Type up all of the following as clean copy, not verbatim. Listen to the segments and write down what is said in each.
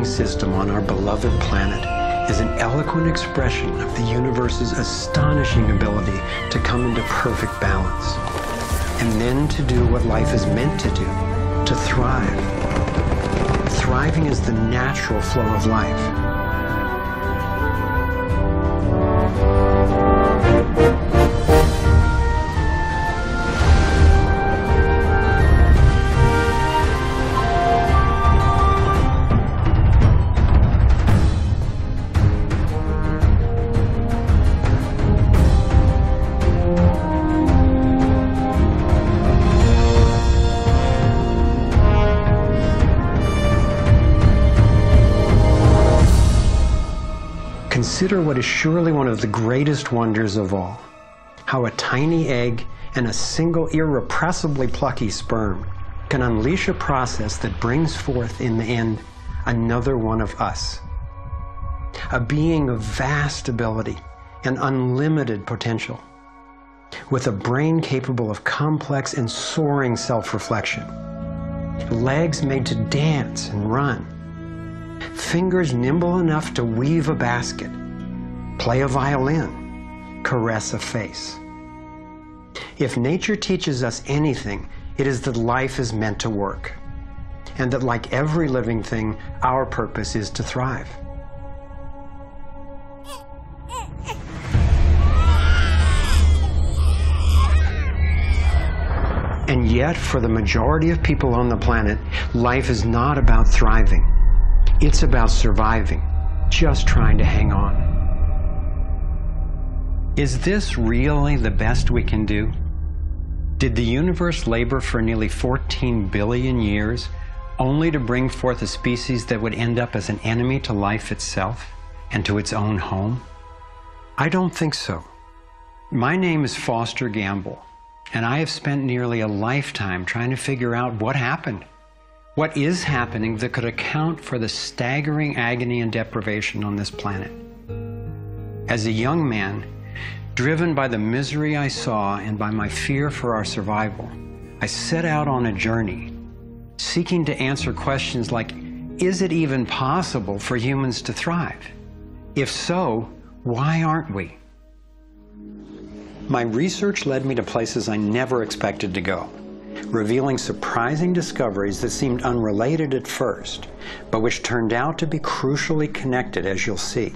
living system on our beloved planet is an eloquent expression of the universe's astonishing ability to come into perfect balance, and then to do what life is meant to do, to thrive. Thriving is the natural flow of life. Consider what is surely one of the greatest wonders of all, how a tiny egg and a single irrepressibly plucky sperm can unleash a process that brings forth in the end another one of us, a being of vast ability and unlimited potential, with a brain capable of complex and soaring self-reflection, legs made to dance and run, fingers nimble enough to weave a basket, play a violin, caress a face. If nature teaches us anything, it is that life is meant to work, and that like every living thing, our purpose is to thrive. And yet, for the majority of people on the planet, life is not about thriving. It's about surviving, just trying to hang on. Is this really the best we can do? Did the universe labor for nearly 14 billion years only to bring forth a species that would end up as an enemy to life itself and to its own home? I don't think so. My name is Foster Gamble, and I have spent nearly a lifetime trying to figure out what happened. What is happening that could account for the staggering agony and deprivation on this planet? As a young man, driven by the misery I saw and by my fear for our survival, I set out on a journey, seeking to answer questions like, is it even possible for humans to thrive? If so, why aren't we? My research led me to places I never expected to go, revealing surprising discoveries that seemed unrelated at first, but which turned out to be crucially connected, as you'll see.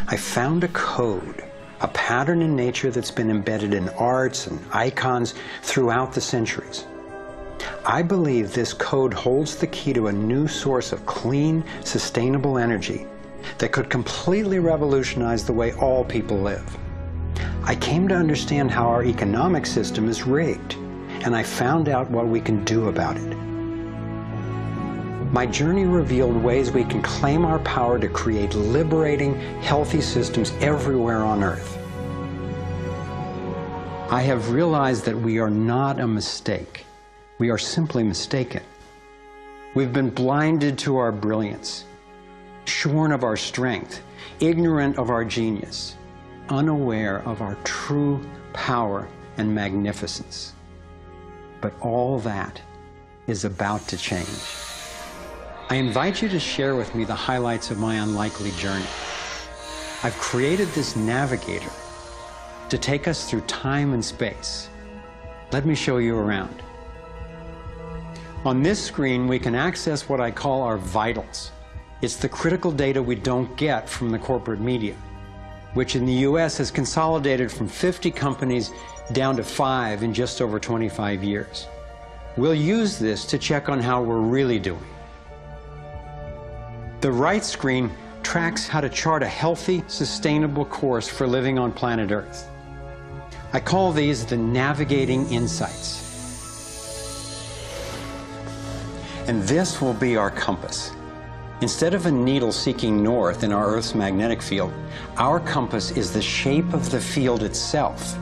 I found a code, a pattern in nature that's been embedded in arts and icons throughout the centuries. I believe this code holds the key to a new source of clean, sustainable energy that could completely revolutionize the way all people live. I came to understand how our economic system is rigged, and I found out what we can do about it. My journey revealed ways we can claim our power to create liberating, healthy systems everywhere on Earth. I have realized that we are not a mistake. We are simply mistaken. We've been blinded to our brilliance, shorn of our strength, ignorant of our genius, unaware of our true power and magnificence. But all that is about to change. I invite you to share with me the highlights of my unlikely journey. I've created this navigator to take us through time and space. Let me show you around. On this screen, we can access what I call our vitals. It's the critical data we don't get from the corporate media, which in the US has consolidated from 50 companies down to 5 in just over 25 years. We'll use this to check on how we're really doing. The right screen tracks how to chart a healthy, sustainable course for living on planet Earth. I call these the navigating insights. And this will be our compass. Instead of a needle seeking north in our Earth's magnetic field, our compass is the shape of the field itself.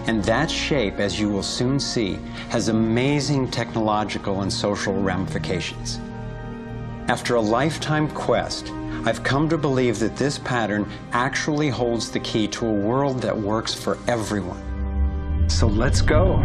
And that shape, as you will soon see, has amazing technological and social ramifications. After a lifetime quest, I've come to believe that this pattern actually holds the key to a world that works for everyone. So let's go.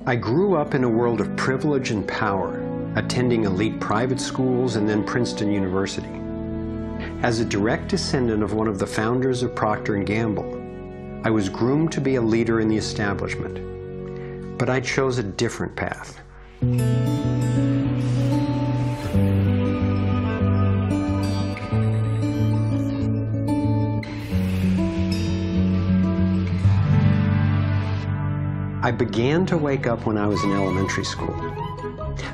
I grew up in a world of privilege and power, attending elite private schools and then Princeton University. As a direct descendant of one of the founders of Procter & Gamble, I was groomed to be a leader in the establishment. But I chose a different path. I began to wake up when I was in elementary school.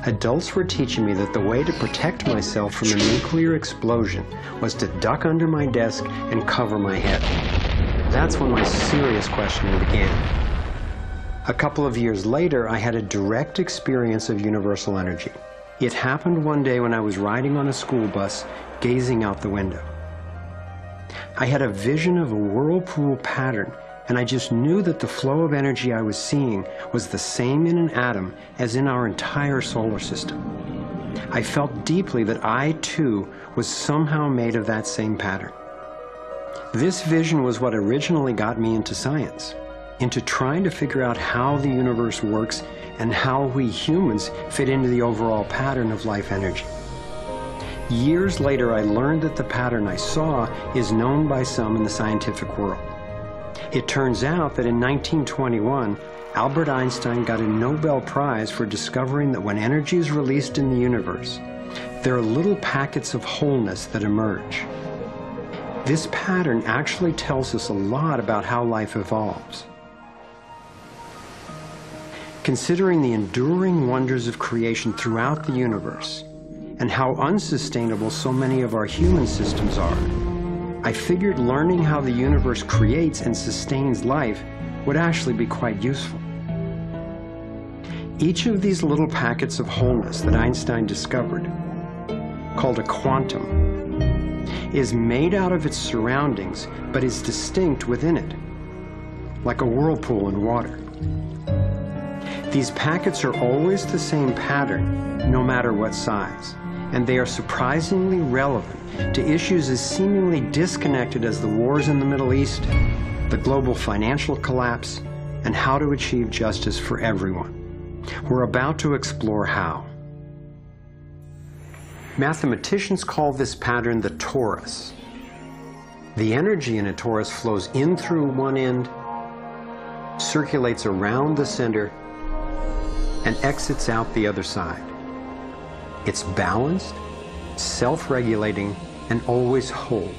Adults were teaching me that the way to protect myself from a nuclear explosion was to duck under my desk and cover my head. That's when my serious questioning began. A couple of years later, I had a direct experience of universal energy. It happened one day when I was riding on a school bus, gazing out the window. I had a vision of a whirlpool pattern, and I just knew that the flow of energy I was seeing was the same in an atom as in our entire solar system. I felt deeply that I, too, was somehow made of that same pattern. This vision was what originally got me into science, into trying to figure out how the universe works and how we humans fit into the overall pattern of life energy. Years later, I learned that the pattern I saw is known by some in the scientific world. It turns out that in 1921, Albert Einstein got a Nobel Prize for discovering that when energy is released in the universe, there are little packets of wholeness that emerge. This pattern actually tells us a lot about how life evolves. Considering the enduring wonders of creation throughout the universe, and how unsustainable so many of our human systems are, I figured learning how the universe creates and sustains life would actually be quite useful. Each of these little packets of wholeness that Einstein discovered, called a quantum, is made out of its surroundings, but is distinct within it, like a whirlpool in water. These packets are always the same pattern, no matter what size, and they are surprisingly relevant to issues as seemingly disconnected as the wars in the Middle East, the global financial collapse, and how to achieve justice for everyone. We're about to explore how. Mathematicians call this pattern the torus. The energy in a torus flows in through one end, circulates around the center, and exits out the other side. It's balanced, self-regulating, and always whole.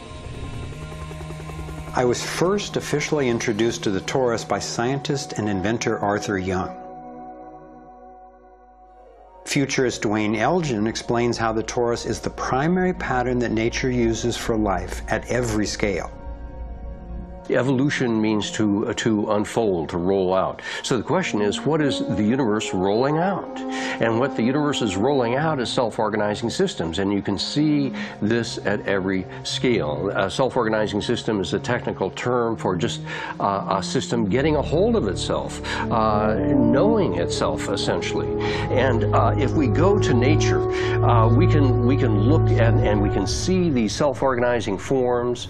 I was first officially introduced to the torus by scientist and inventor Arthur Young. Futurist Dwayne Elgin explains how the torus is the primary pattern that nature uses for life at every scale. Evolution means to unfold, to roll out. So the question is, what is the universe rolling out? And what the universe is rolling out is self-organizing systems, and you can see this at every scale. A self-organizing system is a technical term for just a system getting a hold of itself, knowing itself, essentially. And if we go to nature, we can look at and we can see these self-organizing forms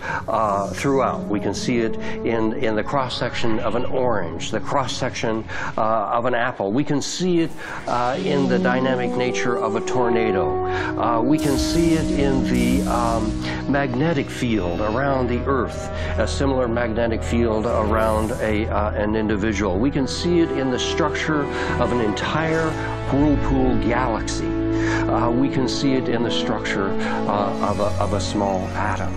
throughout. We can see it in the cross-section of an orange, the cross-section of an apple. We can see it in the dynamic nature of a tornado. We can see it in the magnetic field around the Earth, a similar magnetic field around an individual. We can see it in the structure of an entire whirlpool galaxy. We can see it in the structure of a small atom.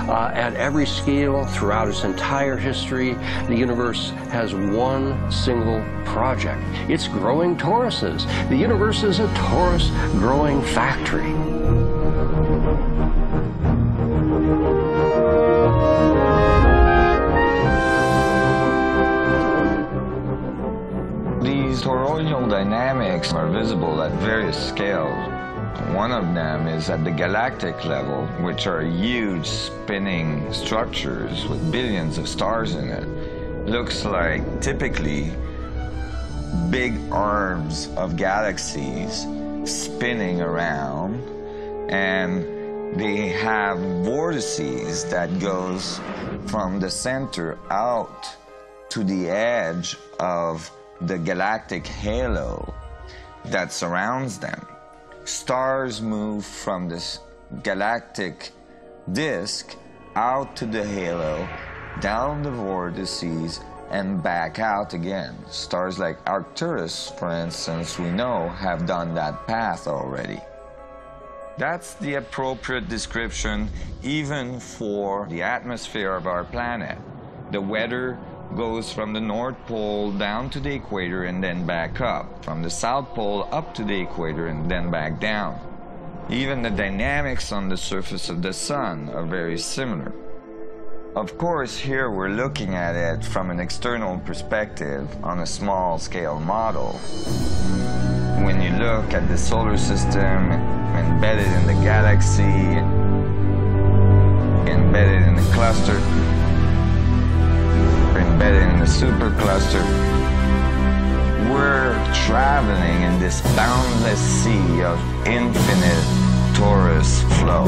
At every scale, throughout its entire history, the universe has one single project. It's growing toruses. The universe is a torus growing factory. These toroidal dynamics are visible at various scales. One of them is at the galactic level, which are huge spinning structures with billions of stars in it. Looks like typically big arms of galaxies spinning around, and they have vortices that goes from the center out to the edge of the galactic halo that surrounds them. Stars move from this galactic disk out to the halo, down the vortices, and back out again. Stars like Arcturus, for instance, we know have done that path already. That's the appropriate description even for the atmosphere of our planet. The weather goes from the North Pole down to the equator and then back up, from the South Pole up to the equator and then back down. Even the dynamics on the surface of the sun are very similar. Of course, here we're looking at it from an external perspective on a small scale model. When you look at the solar system embedded in the galaxy, embedded in the cluster, embedded in the supercluster, we're traveling in this boundless sea of infinite torus flow.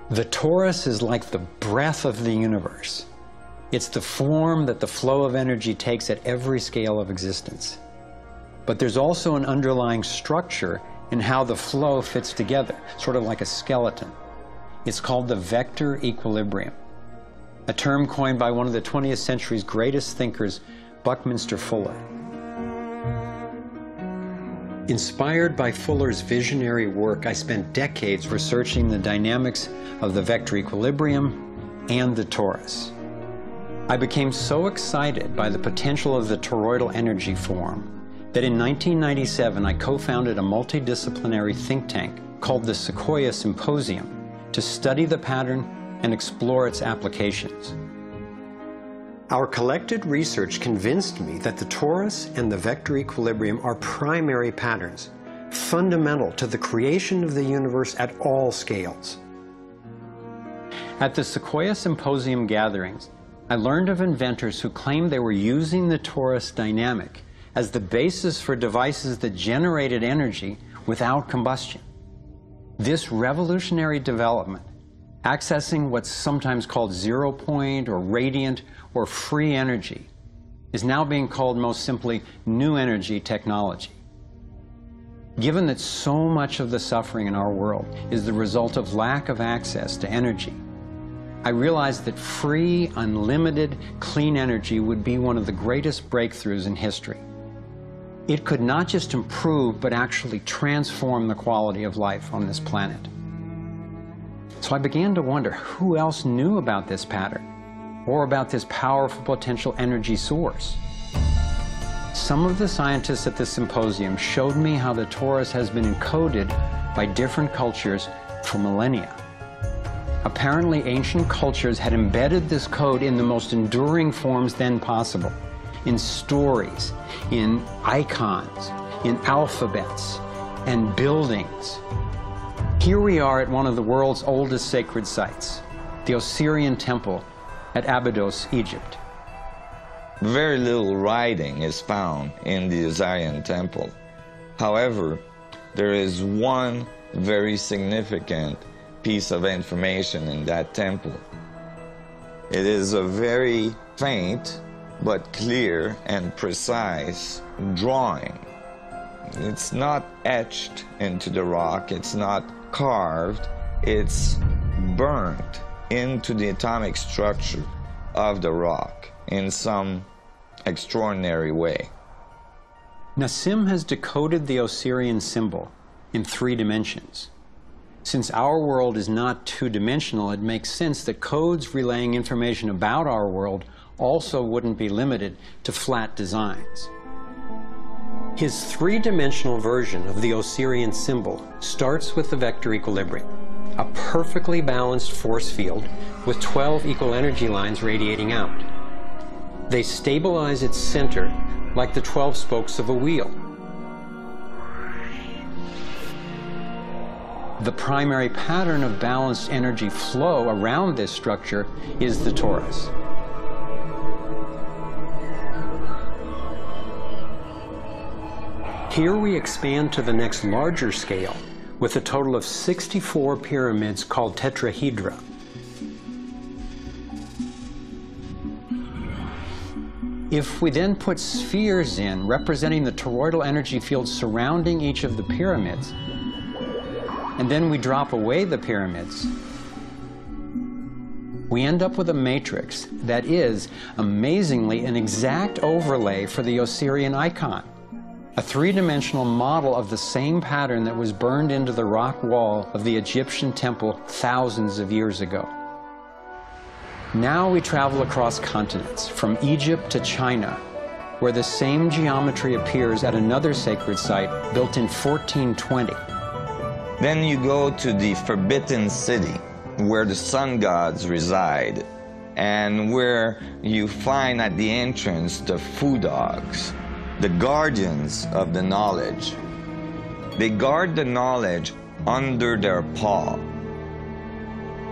The torus is like the breath of the universe. It's the form that the flow of energy takes at every scale of existence. But there's also an underlying structure in how the flow fits together, sort of like a skeleton. It's called the vector equilibrium, a term coined by one of the 20th century's greatest thinkers, Buckminster Fuller. Inspired by Fuller's visionary work, I spent decades researching the dynamics of the vector equilibrium and the torus. I became so excited by the potential of the toroidal energy form that in 1997 I co-founded a multidisciplinary think tank called the Sequoia Symposium to study the pattern and explore its applications. Our collected research convinced me that the torus and the vector equilibrium are primary patterns, fundamental to the creation of the universe at all scales. At the Sequoia Symposium gatherings, I learned of inventors who claimed they were using the torus dynamic as the basis for devices that generated energy without combustion. This revolutionary development, accessing what's sometimes called zero point or radiant or free energy, is now being called most simply new energy technology. Given that so much of the suffering in our world is the result of lack of access to energy, I realized that free, unlimited, clean energy would be one of the greatest breakthroughs in history. It could not just improve, but actually transform the quality of life on this planet. So I began to wonder who else knew about this pattern, or about this powerful potential energy source. Some of the scientists at the symposium showed me how the torus has been encoded by different cultures for millennia. Apparently, ancient cultures had embedded this code in the most enduring forms then possible, in stories, in icons, in alphabets, and buildings. Here we are at one of the world's oldest sacred sites, the Osirian Temple at Abydos, Egypt. Very little writing is found in the Osirian Temple. However, there is one very significant piece of information in that temple. It is a very faint but clear and precise drawing. It's not etched into the rock, it's not carved, it's burnt into the atomic structure of the rock in some extraordinary way. Nassim has decoded the Osirian symbol in 3 dimensions. Since our world is not two-dimensional, it makes sense that codes relaying information about our world also wouldn't be limited to flat designs. His 3-dimensional version of the Osirian symbol starts with the vector equilibrium, a perfectly balanced force field with 12 equal energy lines radiating out. They stabilize its center like the 12 spokes of a wheel. The primary pattern of balanced energy flow around this structure is the torus. Here we expand to the next larger scale with a total of 64 pyramids called tetrahedra. If we then put spheres in representing the toroidal energy field surrounding each of the pyramids, and then we drop away the pyramids, we end up with a matrix that is, amazingly, an exact overlay for the Osirian icon, a 3-dimensional model of the same pattern that was burned into the rock wall of the Egyptian temple thousands of years ago. Now we travel across continents, from Egypt to China, where the same geometry appears at another sacred site built in 1420. Then you go to the Forbidden City, where the sun gods reside, and where you find at the entrance the Fu dogs, the guardians of the knowledge. They guard the knowledge under their paw.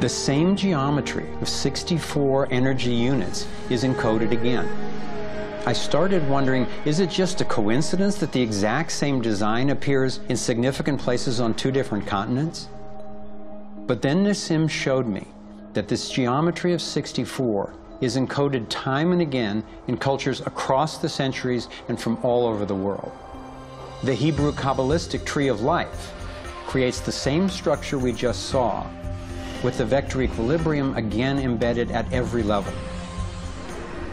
The same geometry of 64 energy units is encoded again. I started wondering, is it just a coincidence that the exact same design appears in significant places on 2 different continents? But then Nassim showed me that this geometry of 64 is encoded time and again in cultures across the centuries and from all over the world. The Hebrew Kabbalistic tree of life creates the same structure we just saw, with the vector equilibrium again embedded at every level.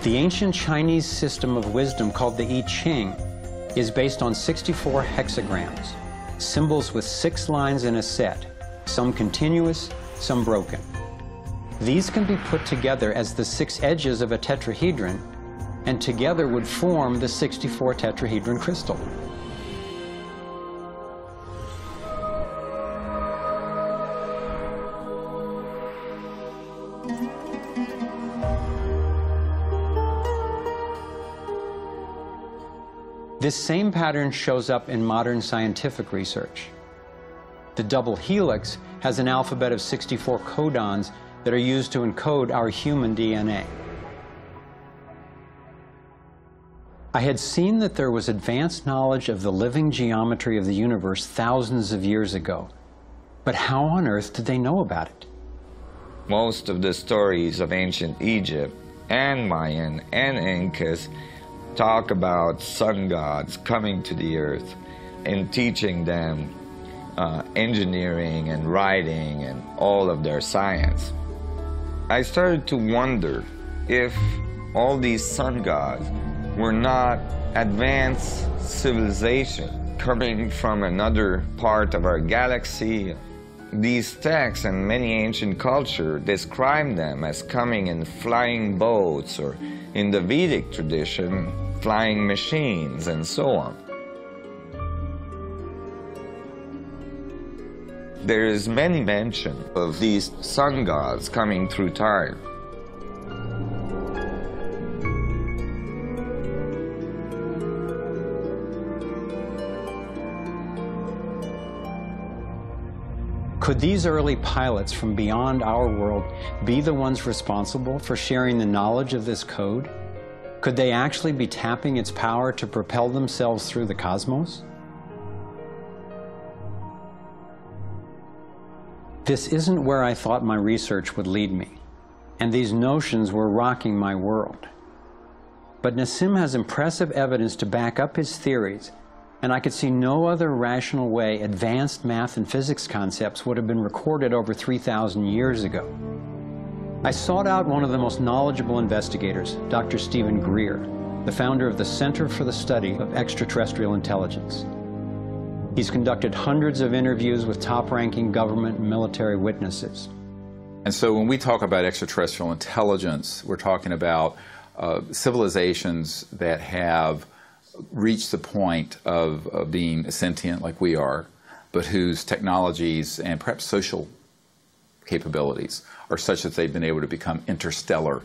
The ancient Chinese system of wisdom called the I Ching is based on 64 hexagrams, symbols with 6 lines in a set, some continuous, some broken. These can be put together as the 6 edges of a tetrahedron, and together would form the 64 tetrahedron crystal. This same pattern shows up in modern scientific research. The double helix has an alphabet of 64 codons that are used to encode our human DNA. I had seen that there was advanced knowledge of the living geometry of the universe thousands of years ago, but how on earth did they know about it? Most of the stories of ancient Egypt and Mayan and Incas talk about sun gods coming to the earth and teaching them engineering and writing and all of their science. I started to wonder if all these sun gods were not advanced civilization coming from another part of our galaxy. These texts and many ancient cultures describe them as coming in flying boats, or in the Vedic tradition, flying machines, and so on. There is many mention of these sun gods coming through time. Could these early pilots from beyond our world be the ones responsible for sharing the knowledge of this code? Could they actually be tapping its power to propel themselves through the cosmos? This isn't where I thought my research would lead me, and these notions were rocking my world. But Nassim has impressive evidence to back up his theories, and I could see no other rational way advanced math and physics concepts would have been recorded over 3,000 years ago. I sought out one of the most knowledgeable investigators, Dr. Stephen Greer, the founder of the Center for the Study of Extraterrestrial Intelligence. He's conducted hundreds of interviews with top-ranking government and military witnesses. And so when we talk about extraterrestrial intelligence, we're talking about civilizations that have reached the point of being sentient like we are, but whose technologies and perhaps social capabilities are such that they've been able to become interstellar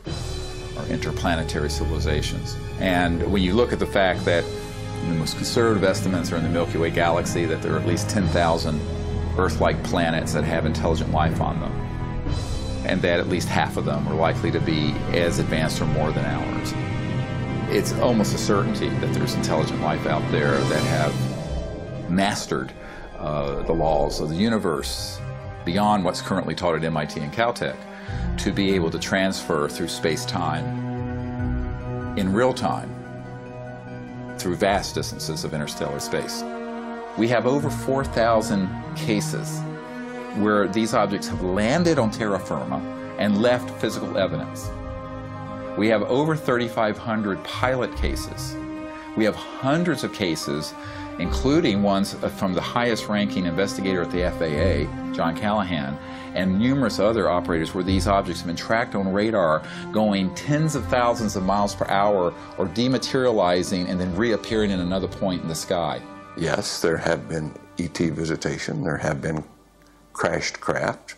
or interplanetary civilizations. And when you look at the fact that the most conservative estimates are in the Milky Way galaxy that there are at least 10,000 Earth-like planets that have intelligent life on them, and that at least half of them are likely to be as advanced or more than ours. It's almost a certainty that there's intelligent life out there that have mastered the laws of the universe beyond what's currently taught at MIT and Caltech, to be able to transfer through space-time in real time through vast distances of interstellar space. We have over 4,000 cases where these objects have landed on terra firma and left physical evidence. We have over 3,500 pilot cases. We have hundreds of cases, including ones from the highest ranking investigator at the FAA, John Callahan, and numerous other operators where these objects have been tracked on radar going tens of thousands of miles per hour or dematerializing and then reappearing in another point in the sky. Yes, there have been ET visitation, there have been crashed craft,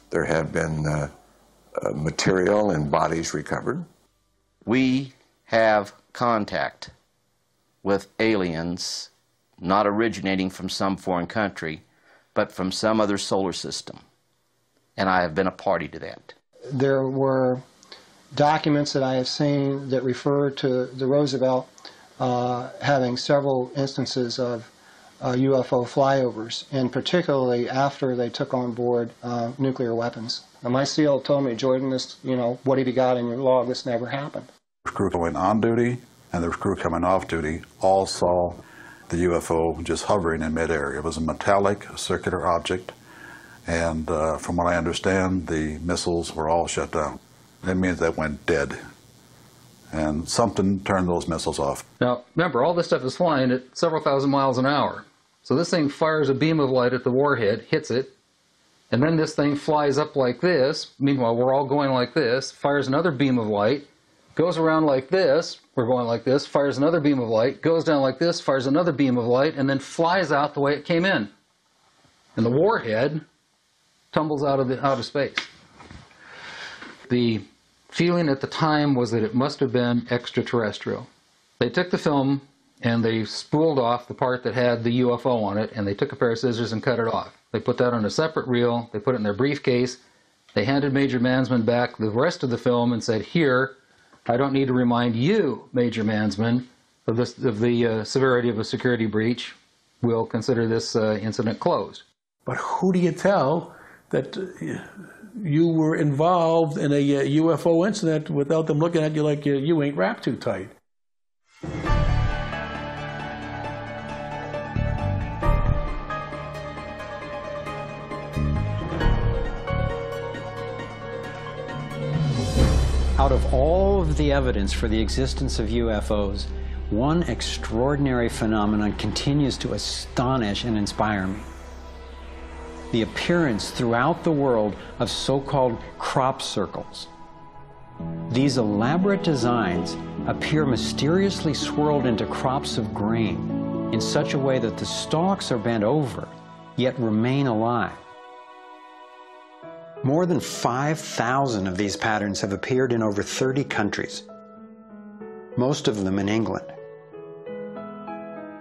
there have been material and bodies recovered. We have contact with aliens not originating from some foreign country, but from some other solar system. And I have been a party to that. There were documents that I have seen that refer to the Roosevelt having several instances of UFO flyovers, and particularly after they took on board nuclear weapons. Now, my SEAL told me, Jordan, this, what have you got in your log? This never happened. The crew going on duty and the crew coming off duty all saw the UFO just hovering in midair. It was a metallic circular object, and from what I understand, the missiles were all shut down. That means they went dead, and something turned those missiles off. Now, remember, all this stuff is flying at several thousand miles an hour. So this thing fires a beam of light at the warhead, hits it, and then this thing flies up like this. Meanwhile, we're all going like this, fires another beam of light, goes around like this, we're going like this, fires another beam of light, goes down like this, fires another beam of light, and then flies out the way it came in. And the warhead tumbles out of space. The feeling at the time was that it must have been extraterrestrial. They took the film and they spooled off the part that had the UFO on it, and they took a pair of scissors and cut it off. They put that on a separate reel, they put it in their briefcase, they handed Major Mansman back the rest of the film and said, "Here, I don't need to remind you, Major Mansman, of the severity of a security breach. We'll consider this incident closed." But who do you tell that you were involved in a UFO incident without them looking at you like you ain't wrapped too tight? Out of all of the evidence for the existence of UFOs, one extraordinary phenomenon continues to astonish and inspire me. The appearance throughout the world of so-called crop circles. These elaborate designs appear mysteriously swirled into crops of grain in such a way that the stalks are bent over, yet remain alive. More than 5,000 of these patterns have appeared in over 30 countries, most of them in England.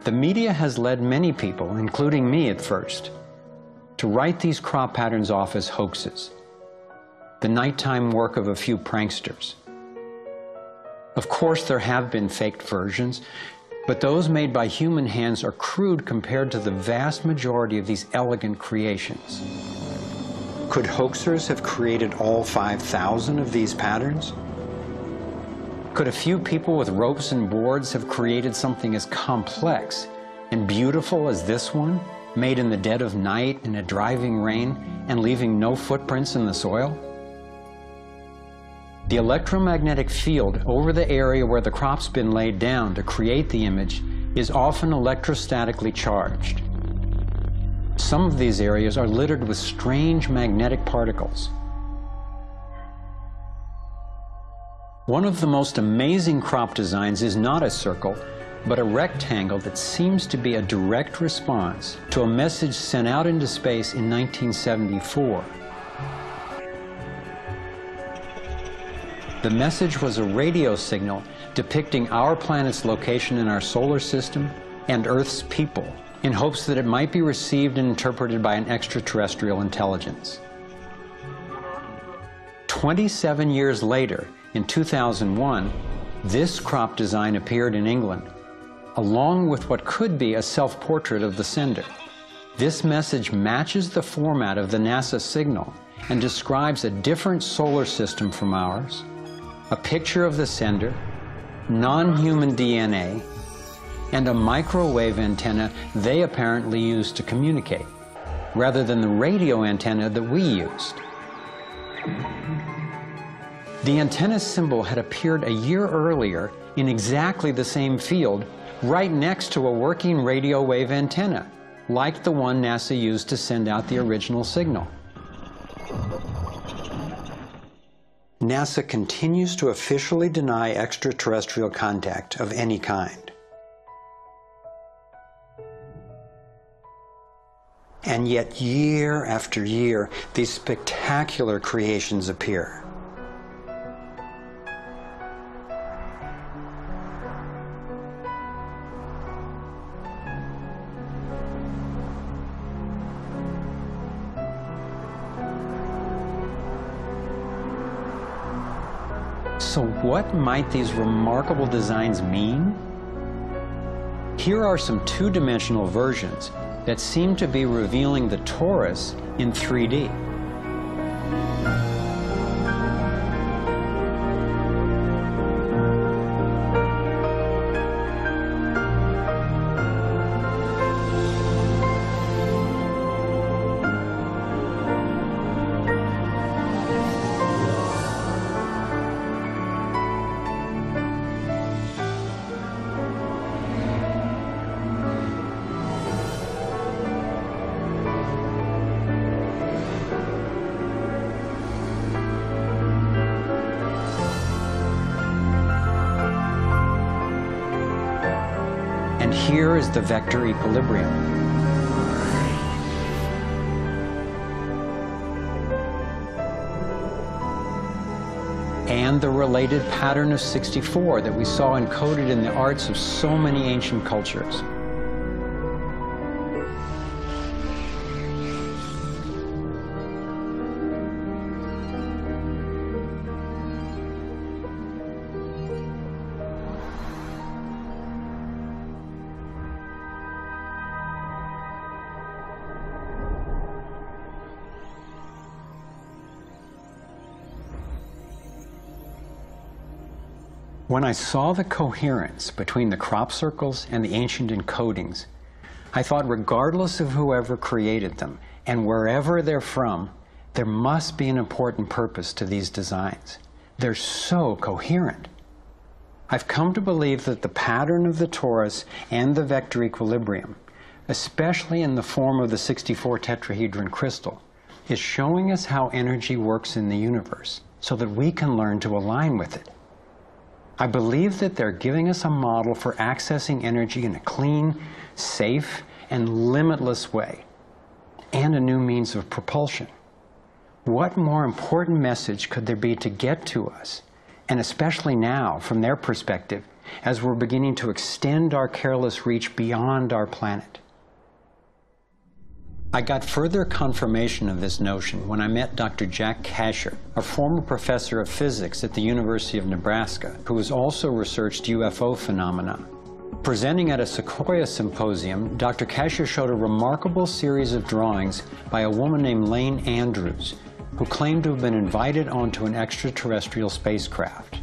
The media has led many people, including me at first, to write these crop patterns off as hoaxes, the nighttime work of a few pranksters. Of course, there have been faked versions, but those made by human hands are crude compared to the vast majority of these elegant creations. Could hoaxers have created all 5,000 of these patterns? Could a few people with ropes and boards have created something as complex and beautiful as this one, made in the dead of night in a driving rain and leaving no footprints in the soil? The electromagnetic field over the area where the crop's been laid down to create the image is often electrostatically charged. Some of these areas are littered with strange magnetic particles. One of the most amazing crop designs is not a circle, but a rectangle that seems to be a direct response to a message sent out into space in 1974. The message was a radio signal depicting our planet's location in our solar system and Earth's people, in hopes that it might be received and interpreted by an extraterrestrial intelligence. 27 years later, in 2001, this crop design appeared in England, along with what could be a self-portrait of the sender. This message matches the format of the NASA signal and describes a different solar system from ours, a picture of the sender, non-human DNA, and a microwave antenna they apparently used to communicate, rather than the radio antenna that we used. The antenna symbol had appeared a year earlier in exactly the same field, right next to a working radio wave antenna, like the one NASA used to send out the original signal. NASA continues to officially deny extraterrestrial contact of any kind. And yet, year after year, these spectacular creations appear. So what might these remarkable designs mean? Here are some two-dimensional versions that seem to be revealing the torus in 3D. And here is the vector equilibrium. And the related pattern of 64 that we saw encoded in the arts of so many ancient cultures. When I saw the coherence between the crop circles and the ancient encodings, I thought regardless of whoever created them and wherever they're from, there must be an important purpose to these designs. They're so coherent. I've come to believe that the pattern of the torus and the vector equilibrium, especially in the form of the 64 tetrahedron crystal, is showing us how energy works in the universe so that we can learn to align with it. I believe that they're giving us a model for accessing energy in a clean, safe, and limitless way, and a new means of propulsion. What more important message could there be to get to us, and especially now, from their perspective, as we're beginning to extend our careless reach beyond our planet? I got further confirmation of this notion when I met Dr. Jack Kasher, a former professor of physics at the University of Nebraska, who has also researched UFO phenomena. Presenting at a Sequoia symposium, Dr. Kasher showed a remarkable series of drawings by a woman named Lane Andrews, who claimed to have been invited onto an extraterrestrial spacecraft.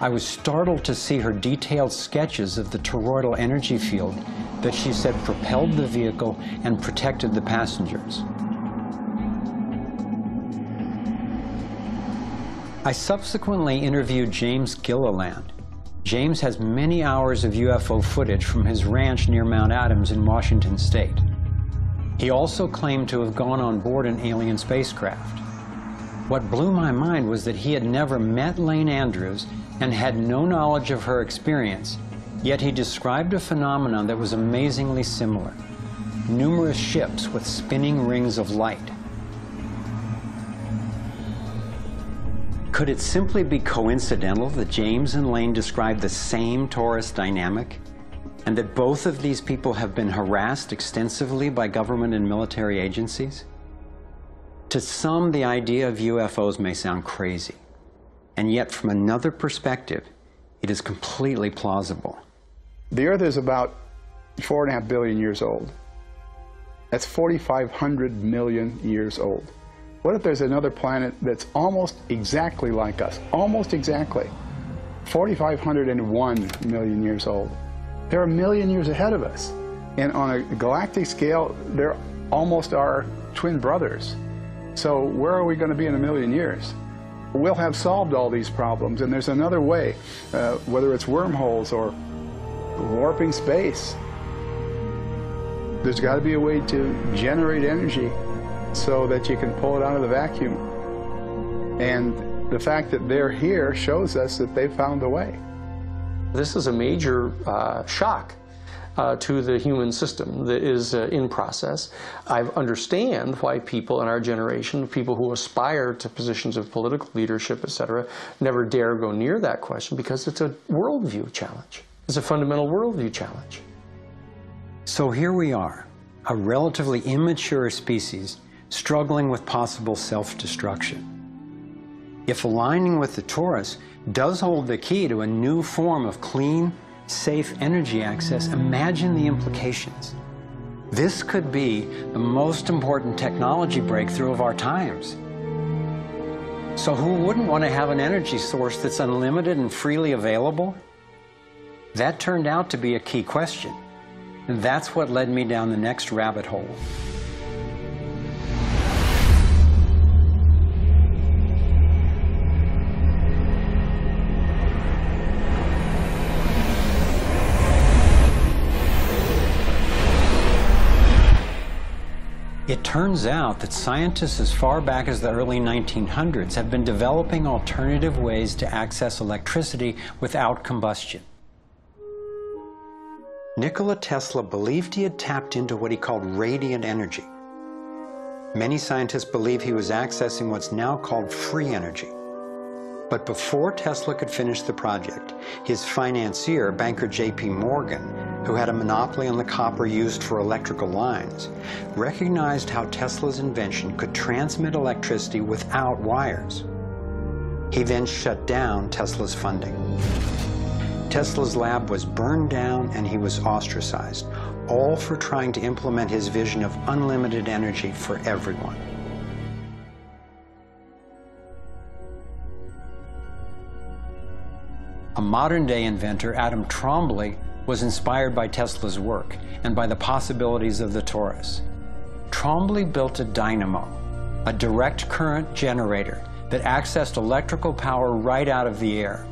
I was startled to see her detailed sketches of the toroidal energy field that she said propelled the vehicle and protected the passengers. I subsequently interviewed James Gilliland. James has many hours of UFO footage from his ranch near Mount Adams in Washington State. He also claimed to have gone on board an alien spacecraft. What blew my mind was that he had never met Lane Andrews and had no knowledge of her experience, yet he described a phenomenon that was amazingly similar. Numerous ships with spinning rings of light. Could it simply be coincidental that James and Lane described the same torus dynamic, and that both of these people have been harassed extensively by government and military agencies? To some, the idea of UFOs may sound crazy, and yet from another perspective, it is completely plausible. The Earth is about 4.5 billion years old. That's 4,500 million years old. What if there's another planet that's almost exactly like us? Almost exactly. 4,501 million years old. They're a million years ahead of us. And on a galactic scale, they're almost our twin brothers. So where are we going to be in a million years? We'll have solved all these problems, and there's another way, whether it's wormholes or warping space. There's got to be a way to generate energy so that you can pull it out of the vacuum. And the fact that they're here shows us that they found a way. This is a major shock to the human system that is in process. I understand why people in our generation, people who aspire to positions of political leadership, etc., never dare go near that question, because it's a worldview challenge. It's a fundamental worldview challenge. So here we are, a relatively immature species struggling with possible self-destruction. If aligning with the torus does hold the key to a new form of clean, safe energy access, imagine the implications. This could be the most important technology breakthrough of our times. So who wouldn't want to have an energy source that's unlimited and freely available? That turned out to be a key question. And that's what led me down the next rabbit hole. It turns out that scientists as far back as the early 1900s have been developing alternative ways to access electricity without combustion. Nikola Tesla believed he had tapped into what he called radiant energy. Many scientists believe he was accessing what's now called free energy. But before Tesla could finish the project, his financier, banker J.P. Morgan, who had a monopoly on the copper used for electrical lines, recognized how Tesla's invention could transmit electricity without wires. He then shut down Tesla's funding. Tesla's lab was burned down and he was ostracized, all for trying to implement his vision of unlimited energy for everyone. A modern-day inventor, Adam Trombley, was inspired by Tesla's work and by the possibilities of the torus. Trombley built a dynamo, a direct current generator that accessed electrical power right out of the air.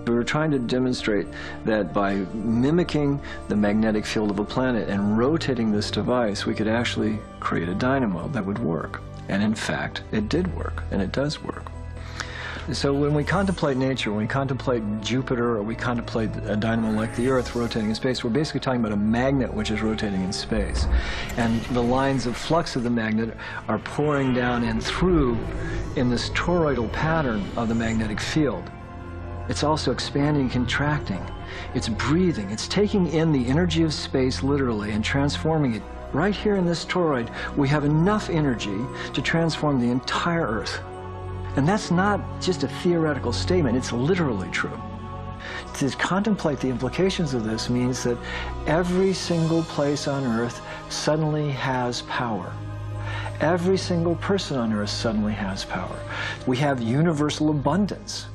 We were trying to demonstrate that by mimicking the magnetic field of a planet and rotating this device, we could actually create a dynamo that would work. And in fact, it did work, and it does work. So when we contemplate nature, when we contemplate Jupiter, or we contemplate a dynamo like the Earth rotating in space, we're basically talking about a magnet which is rotating in space. And the lines of flux of the magnet are pouring down and through in this toroidal pattern of the magnetic field. It's also expanding and contracting. It's breathing. It's taking in the energy of space literally and transforming it. Right here in this toroid, we have enough energy to transform the entire Earth. And that's not just a theoretical statement, it's literally true. To contemplate the implications of this means that every single place on Earth suddenly has power. Every single person on Earth suddenly has power. We have universal abundance.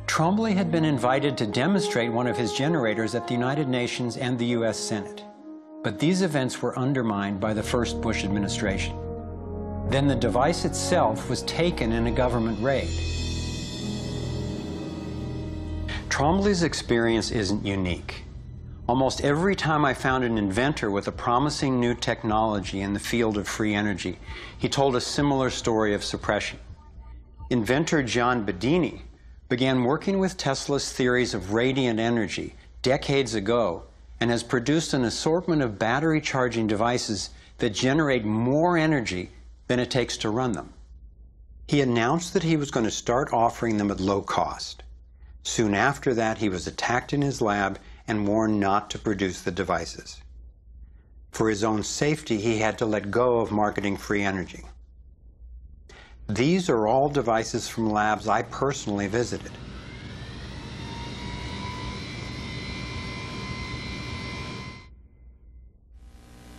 Trombley had been invited to demonstrate one of his generators at the United Nations and the U.S. Senate. But these events were undermined by the first Bush administration. Then the device itself was taken in a government raid. Trombley's experience isn't unique. Almost every time I found an inventor with a promising new technology in the field of free energy, he told a similar story of suppression. Inventor John Bedini began working with Tesla's theories of radiant energy decades ago and has produced an assortment of battery charging devices that generate more energy than it takes to run them. He announced that he was going to start offering them at low cost. Soon after that, he was attacked in his lab and warned not to produce the devices. For his own safety, he had to let go of marketing free energy. These are all devices from labs I personally visited.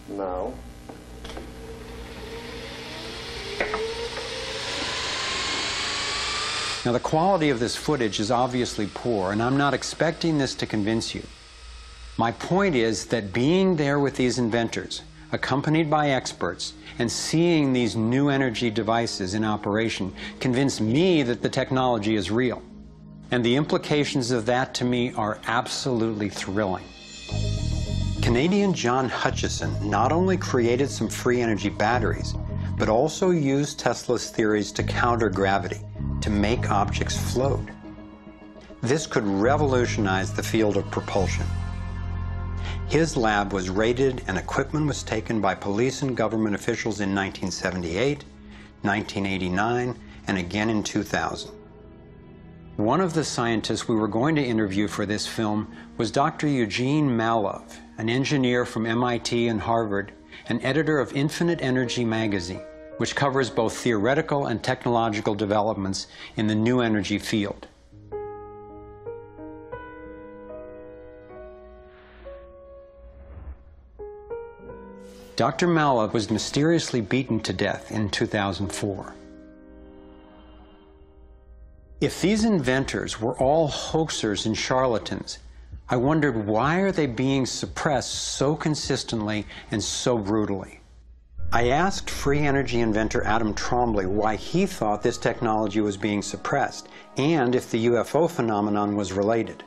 Now. Now, the quality of this footage is obviously poor, and I'm not expecting this to convince you. My point is that being there with these inventors, accompanied by experts, and seeing these new energy devices in operation convinced me that the technology is real. And the implications of that to me are absolutely thrilling. Canadian John Hutchison not only created some free energy batteries, but also used Tesla's theories to counter gravity, to make objects float. This could revolutionize the field of propulsion. His lab was raided and equipment was taken by police and government officials in 1978, 1989, and again in 2000. One of the scientists we were going to interview for this film was Dr. Eugene Malov, an engineer from MIT and Harvard, and editor of Infinite Energy magazine, which covers both theoretical and technological developments in the new energy field. Dr. Malov was mysteriously beaten to death in 2004. If these inventors were all hoaxers and charlatans, I wondered, why are they being suppressed so consistently and so brutally? I asked free energy inventor Adam Trombley why he thought this technology was being suppressed, and if the UFO phenomenon was related.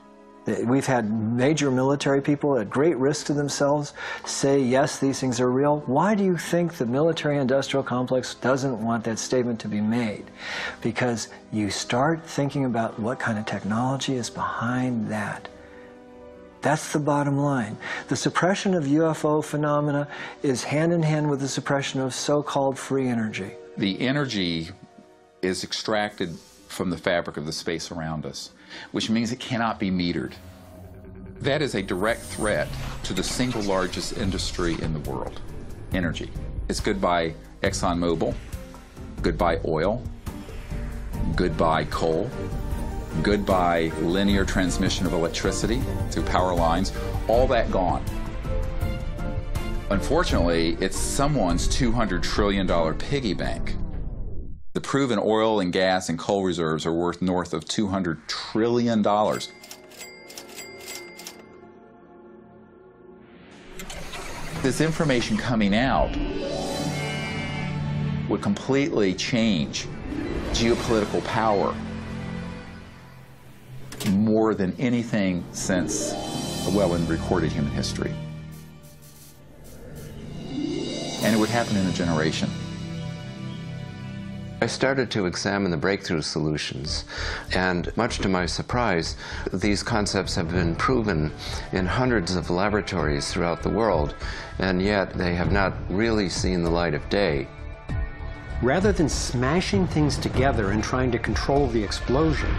We've had major military people at great risk to themselves say, yes, these things are real. Why do you think the military-industrial complex doesn't want that statement to be made? Because you start thinking about what kind of technology is behind that. That's the bottom line. The suppression of UFO phenomena is hand in hand with the suppression of so-called free energy. The energy is extracted from the fabric of the space around us, which means it cannot be metered. That is a direct threat to the single largest industry in the world, energy. It's goodbye ExxonMobil, goodbye oil, goodbye coal, goodbye linear transmission of electricity through power lines, all that gone. Unfortunately, it's someone's $200 trillion piggy bank. The proven oil and gas and coal reserves are worth north of $200 trillion. This information coming out would completely change geopolitical power more than anything since, well, in recorded human history. And it would happen in a generation. I started to examine the breakthrough solutions, and much to my surprise, these concepts have been proven in hundreds of laboratories throughout the world, and yet they have not really seen the light of day. Rather than smashing things together and trying to control the explosion,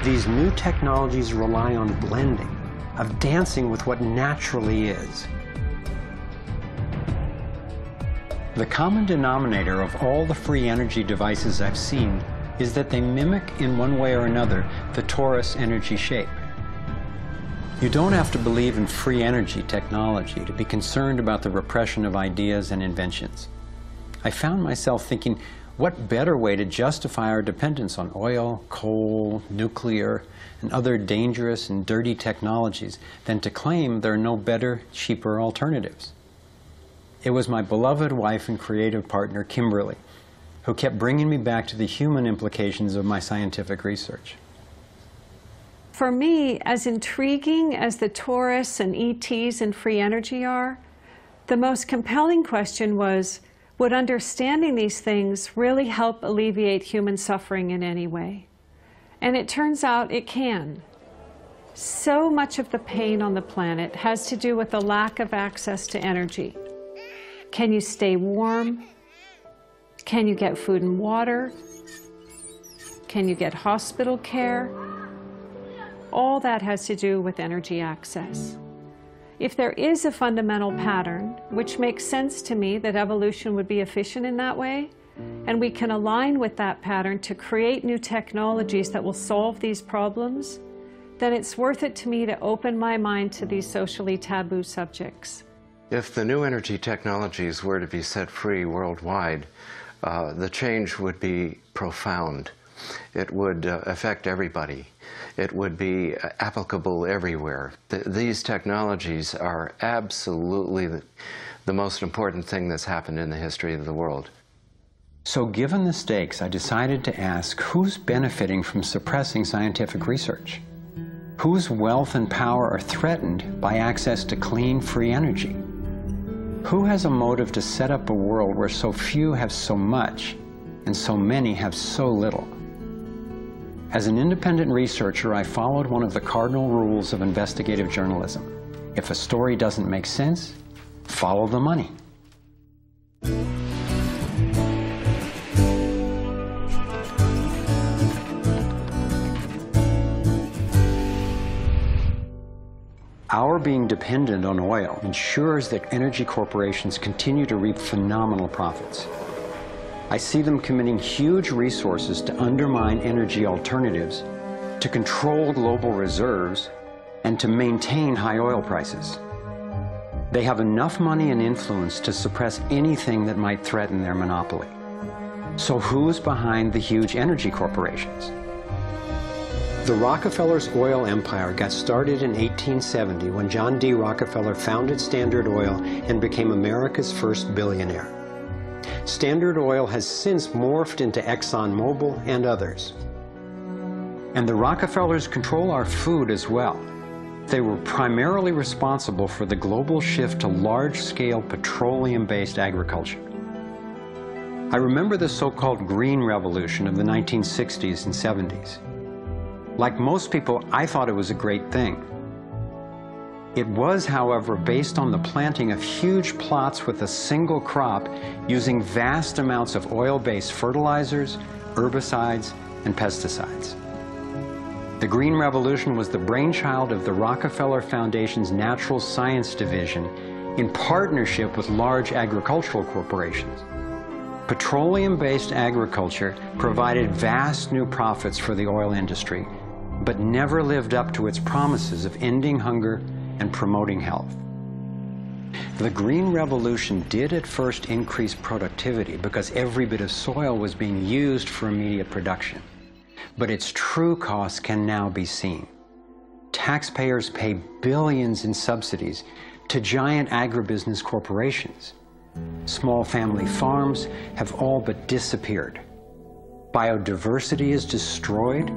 these new technologies rely on blending, of dancing with what naturally is. The common denominator of all the free energy devices I've seen is that they mimic, in one way or another, the torus energy shape. You don't have to believe in free energy technology to be concerned about the repression of ideas and inventions. I found myself thinking, what better way to justify our dependence on oil, coal, nuclear, and other dangerous and dirty technologies than to claim there are no better, cheaper alternatives? It was my beloved wife and creative partner, Kimberly, who kept bringing me back to the human implications of my scientific research. For me, as intriguing as the tourists and ETs and free energy are, the most compelling question was, would understanding these things really help alleviate human suffering in any way? And it turns out it can. So much of the pain on the planet has to do with the lack of access to energy. Can you stay warm? Can you get food and water? Can you get hospital care? All that has to do with energy access. If there is a fundamental pattern, which makes sense to me that evolution would be efficient in that way, and we can align with that pattern to create new technologies that will solve these problems, then it's worth it to me to open my mind to these socially taboo subjects. If the new energy technologies were to be set free worldwide, the change would be profound. It would affect everybody. It would be applicable everywhere. These technologies are absolutely the most important thing that's happened in the history of the world. So given the stakes, I decided to ask who's benefiting from suppressing scientific research? Whose wealth and power are threatened by access to clean, free energy? Who has a motive to set up a world where so few have so much and so many have so little? As an independent researcher, I followed one of the cardinal rules of investigative journalism. If a story doesn't make sense, follow the money. Our being dependent on oil ensures that energy corporations continue to reap phenomenal profits. I see them committing huge resources to undermine energy alternatives, to control global reserves, and to maintain high oil prices. They have enough money and influence to suppress anything that might threaten their monopoly. So who's behind the huge energy corporations? The Rockefellers' oil empire got started in 1870 when John D. Rockefeller founded Standard Oil and became America's first billionaire. Standard Oil has since morphed into ExxonMobil and others. And the Rockefellers control our food as well. They were primarily responsible for the global shift to large-scale petroleum-based agriculture. I remember the so-called Green Revolution of the 1960s and 70s. Like most people, I thought it was a great thing. It was, however, based on the planting of huge plots with a single crop using vast amounts of oil-based fertilizers, herbicides, and pesticides. The Green Revolution was the brainchild of the Rockefeller Foundation's Natural Science Division in partnership with large agricultural corporations. Petroleum-based agriculture provided vast new profits for the oil industry, but never lived up to its promises of ending hunger and promoting health. The Green Revolution did at first increase productivity because every bit of soil was being used for immediate production. But its true costs can now be seen. Taxpayers pay billions in subsidies to giant agribusiness corporations. Small family farms have all but disappeared. Biodiversity is destroyed.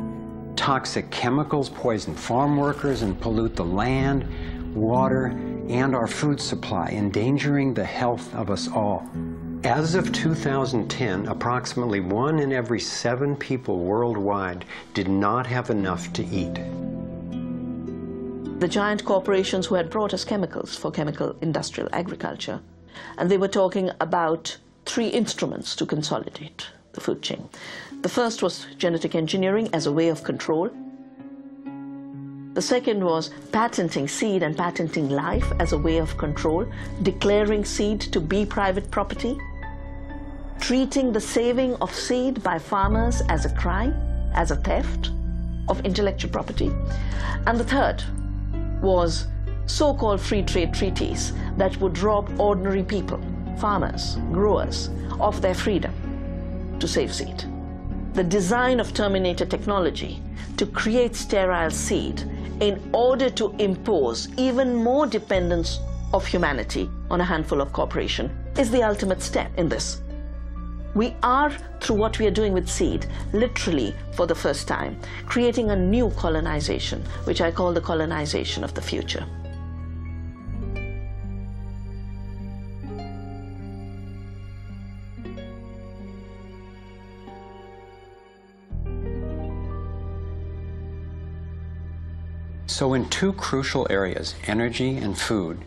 Toxic chemicals poison farm workers and pollute the land, water, and our food supply, endangering the health of us all. As of 2010, approximately 1 in every 7 people worldwide did not have enough to eat. The giant corporations who had brought us chemicals for chemical industrial agriculture, and they were talking about 3 instruments to consolidate the food chain. The first was genetic engineering as a way of control. The second was patenting seed and patenting life as a way of control, declaring seed to be private property, treating the saving of seed by farmers as a crime, as a theft of intellectual property. And the third was so-called free trade treaties that would rob ordinary people, farmers, growers, of their freedom to save seed. The design of Terminator technology to create sterile seed in order to impose even more dependence of humanity on a handful of corporations is the ultimate step in this. We are, through what we are doing with seed, literally for the first time, creating a new colonization, which I call the colonization of the future. So in two crucial areas, energy and food,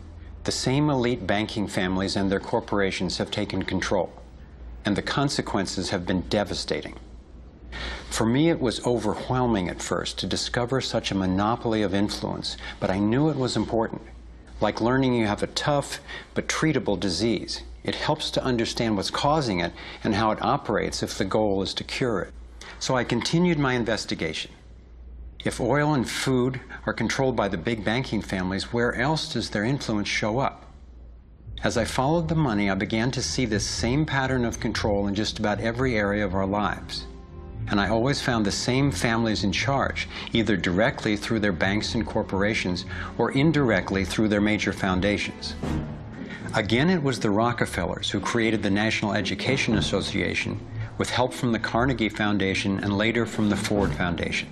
the same elite banking families and their corporations have taken control, and the consequences have been devastating. For me, it was overwhelming at first to discover such a monopoly of influence, but I knew it was important. Like learning you have a tough but treatable disease. It helps to understand what's causing it and how it operates if the goal is to cure it. So I continued my investigation. If oil and food are controlled by the big banking families, where else does their influence show up? As I followed the money, I began to see this same pattern of control in just about every area of our lives. And I always found the same families in charge, either directly through their banks and corporations or indirectly through their major foundations. Again, it was the Rockefellers who created the National Education Association with help from the Carnegie Foundation and later from the Ford Foundation.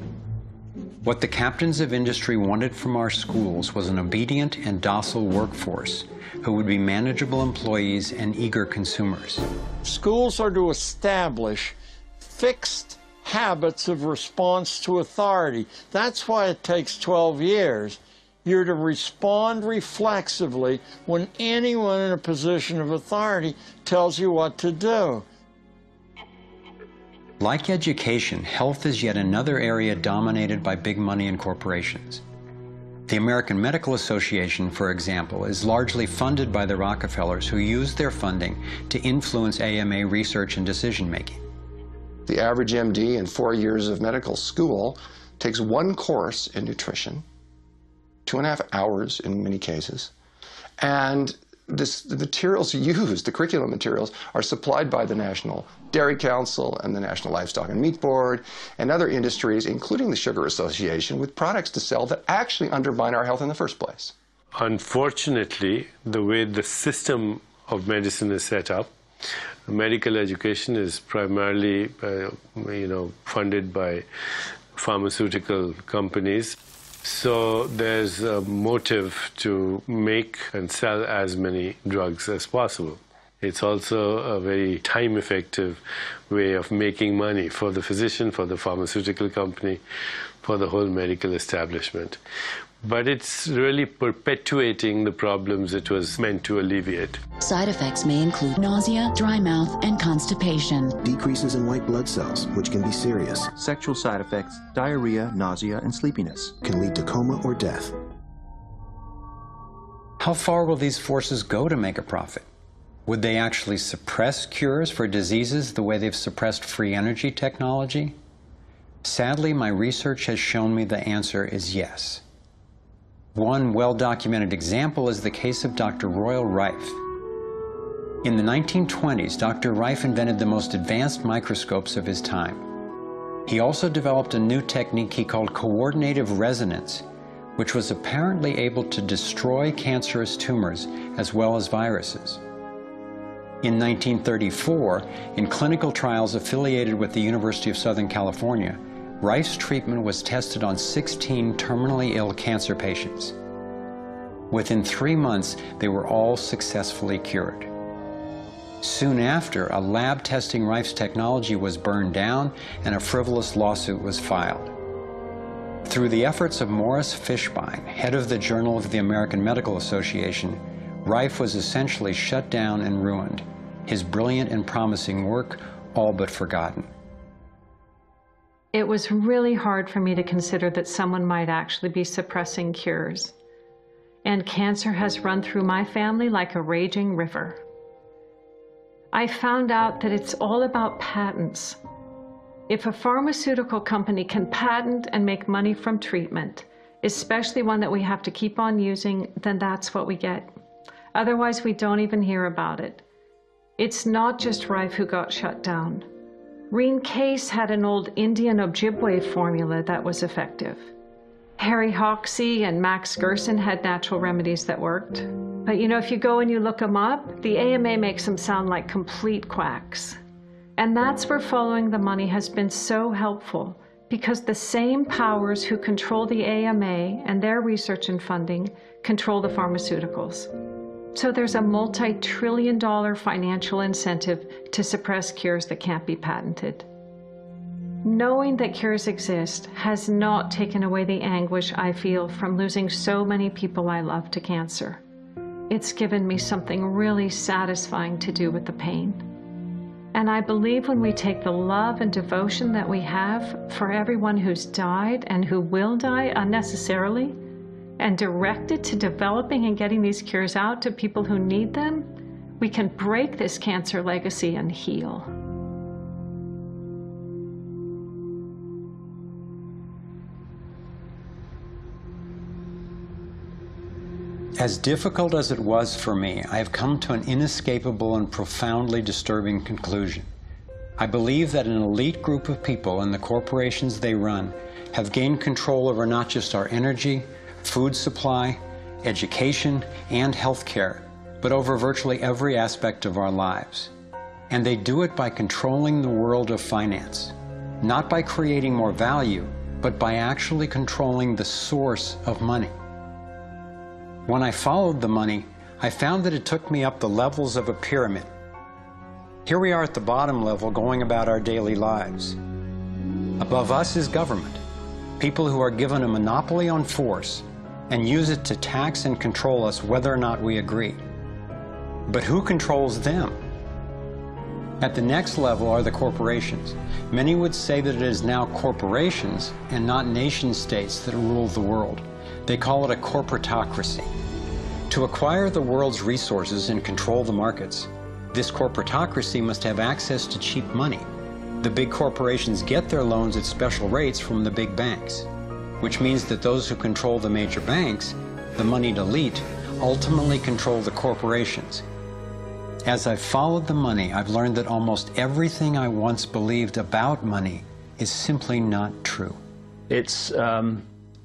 What the captains of industry wanted from our schools was an obedient and docile workforce who would be manageable employees and eager consumers. Schools are to establish fixed habits of response to authority. That's why it takes 12 years. You're to respond reflexively when anyone in a position of authority tells you what to do. Like education, health is yet another area dominated by big money and corporations. The American Medical Association, for example, is largely funded by the Rockefellers, who use their funding to influence AMA research and decision-making. The average MD in 4 years of medical school takes one course in nutrition, 2.5 hours in many cases, and the materials used, the curriculum materials, are supplied by the National Dairy Council and the National Livestock and Meat Board and other industries, including the Sugar Association, with products to sell that actually undermine our health in the first place. Unfortunately, the way the system of medicine is set up, medical education is primarily funded by pharmaceutical companies. So there's a motive to make and sell as many drugs as possible. It's also a very time-effective way of making money for the physician, for the pharmaceutical company, for the whole medical establishment. But it's really perpetuating the problems it was meant to alleviate. Side effects may include nausea, dry mouth, and constipation. Decreases in white blood cells, which can be serious. Sexual side effects, diarrhea, nausea, and sleepiness. Can lead to coma or death. How far will these forces go to make a profit? Would they actually suppress cures for diseases the way they've suppressed free energy technology? Sadly, my research has shown me the answer is yes. One well-documented example is the case of Dr. Royal Rife. In the 1920s, Dr. Rife invented the most advanced microscopes of his time. He also developed a new technique he called coordinative resonance, which was apparently able to destroy cancerous tumors as well as viruses. In 1934, in clinical trials affiliated with the University of Southern California, Rife's treatment was tested on 16 terminally ill cancer patients. Within 3 months, they were all successfully cured. Soon after, a lab testing Rife's technology was burned down and a frivolous lawsuit was filed. Through the efforts of Morris Fishbein, head of the Journal of the American Medical Association, Rife was essentially shut down and ruined, his brilliant and promising work all but forgotten. It was really hard for me to consider that someone might actually be suppressing cures. And cancer has run through my family like a raging river. I found out that it's all about patents. If a pharmaceutical company can patent and make money from treatment, especially one that we have to keep on using, then that's what we get. Otherwise, we don't even hear about it. It's not just Rife who got shut down. Reen Case had an old Indian Ojibwe formula that was effective. Harry Hoxsey and Max Gerson had natural remedies that worked. But you know, if you go and you look them up, the AMA makes them sound like complete quacks. And that's where following the money has been so helpful, because the same powers who control the AMA and their research and funding control the pharmaceuticals. So there's a multi-trillion-dollar financial incentive to suppress cures that can't be patented. Knowing that cures exist has not taken away the anguish I feel from losing so many people I love to cancer. It's given me something really satisfying to do with the pain. And I believe when we take the love and devotion that we have for everyone who's died and who will die unnecessarily, and direct it to developing and getting these cures out to people who need them, we can break this cancer legacy and heal. As difficult as it was for me, I have come to an inescapable and profoundly disturbing conclusion. I believe that an elite group of people and the corporations they run have gained control over not just our energy, food supply, education, and health care, but over virtually every aspect of our lives. And they do it by controlling the world of finance, not by creating more value, but by actually controlling the source of money. When I followed the money, I found that it took me up the levels of a pyramid. Here we are at the bottom level going about our daily lives. Above us is government, people who are given a monopoly on force and use it to tax and control us whether or not we agree. But who controls them? At the next level are the corporations. Many would say that it is now corporations and not nation states that rule the world. They call it a corporatocracy. To acquire the world's resources and control the markets, this corporatocracy must have access to cheap money. The big corporations get their loans at special rates from the big banks, which means that those who control the major banks, the moneyed elite, ultimately control the corporations. As I've followed the money, I've learned that almost everything I once believed about money is simply not true. It's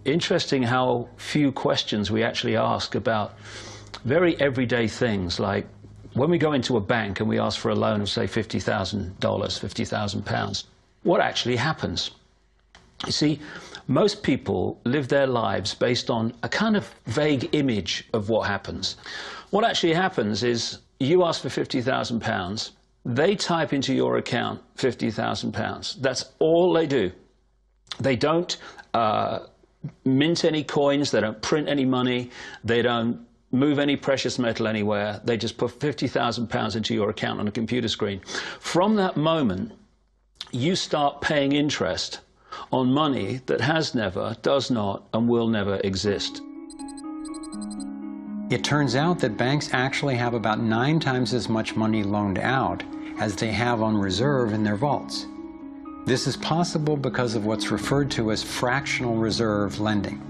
interesting how few questions we actually ask about very everyday things, like when we go into a bank and we ask for a loan of, say, $50,000, £50,000, what actually happens? You see, most people live their lives based on a kind of vague image of what happens. What actually happens is you ask for £50,000, they type into your account £50,000. That's all they do. They don't mint any coins, they don't print any money, they don't move any precious metal anywhere. They just put £50,000 into your account on a computer screen. From that moment, you start paying interest on money that has never, does not, and will never exist. It turns out that banks actually have about 9 times as much money loaned out as they have on reserve in their vaults. This is possible because of what's referred to as fractional reserve lending.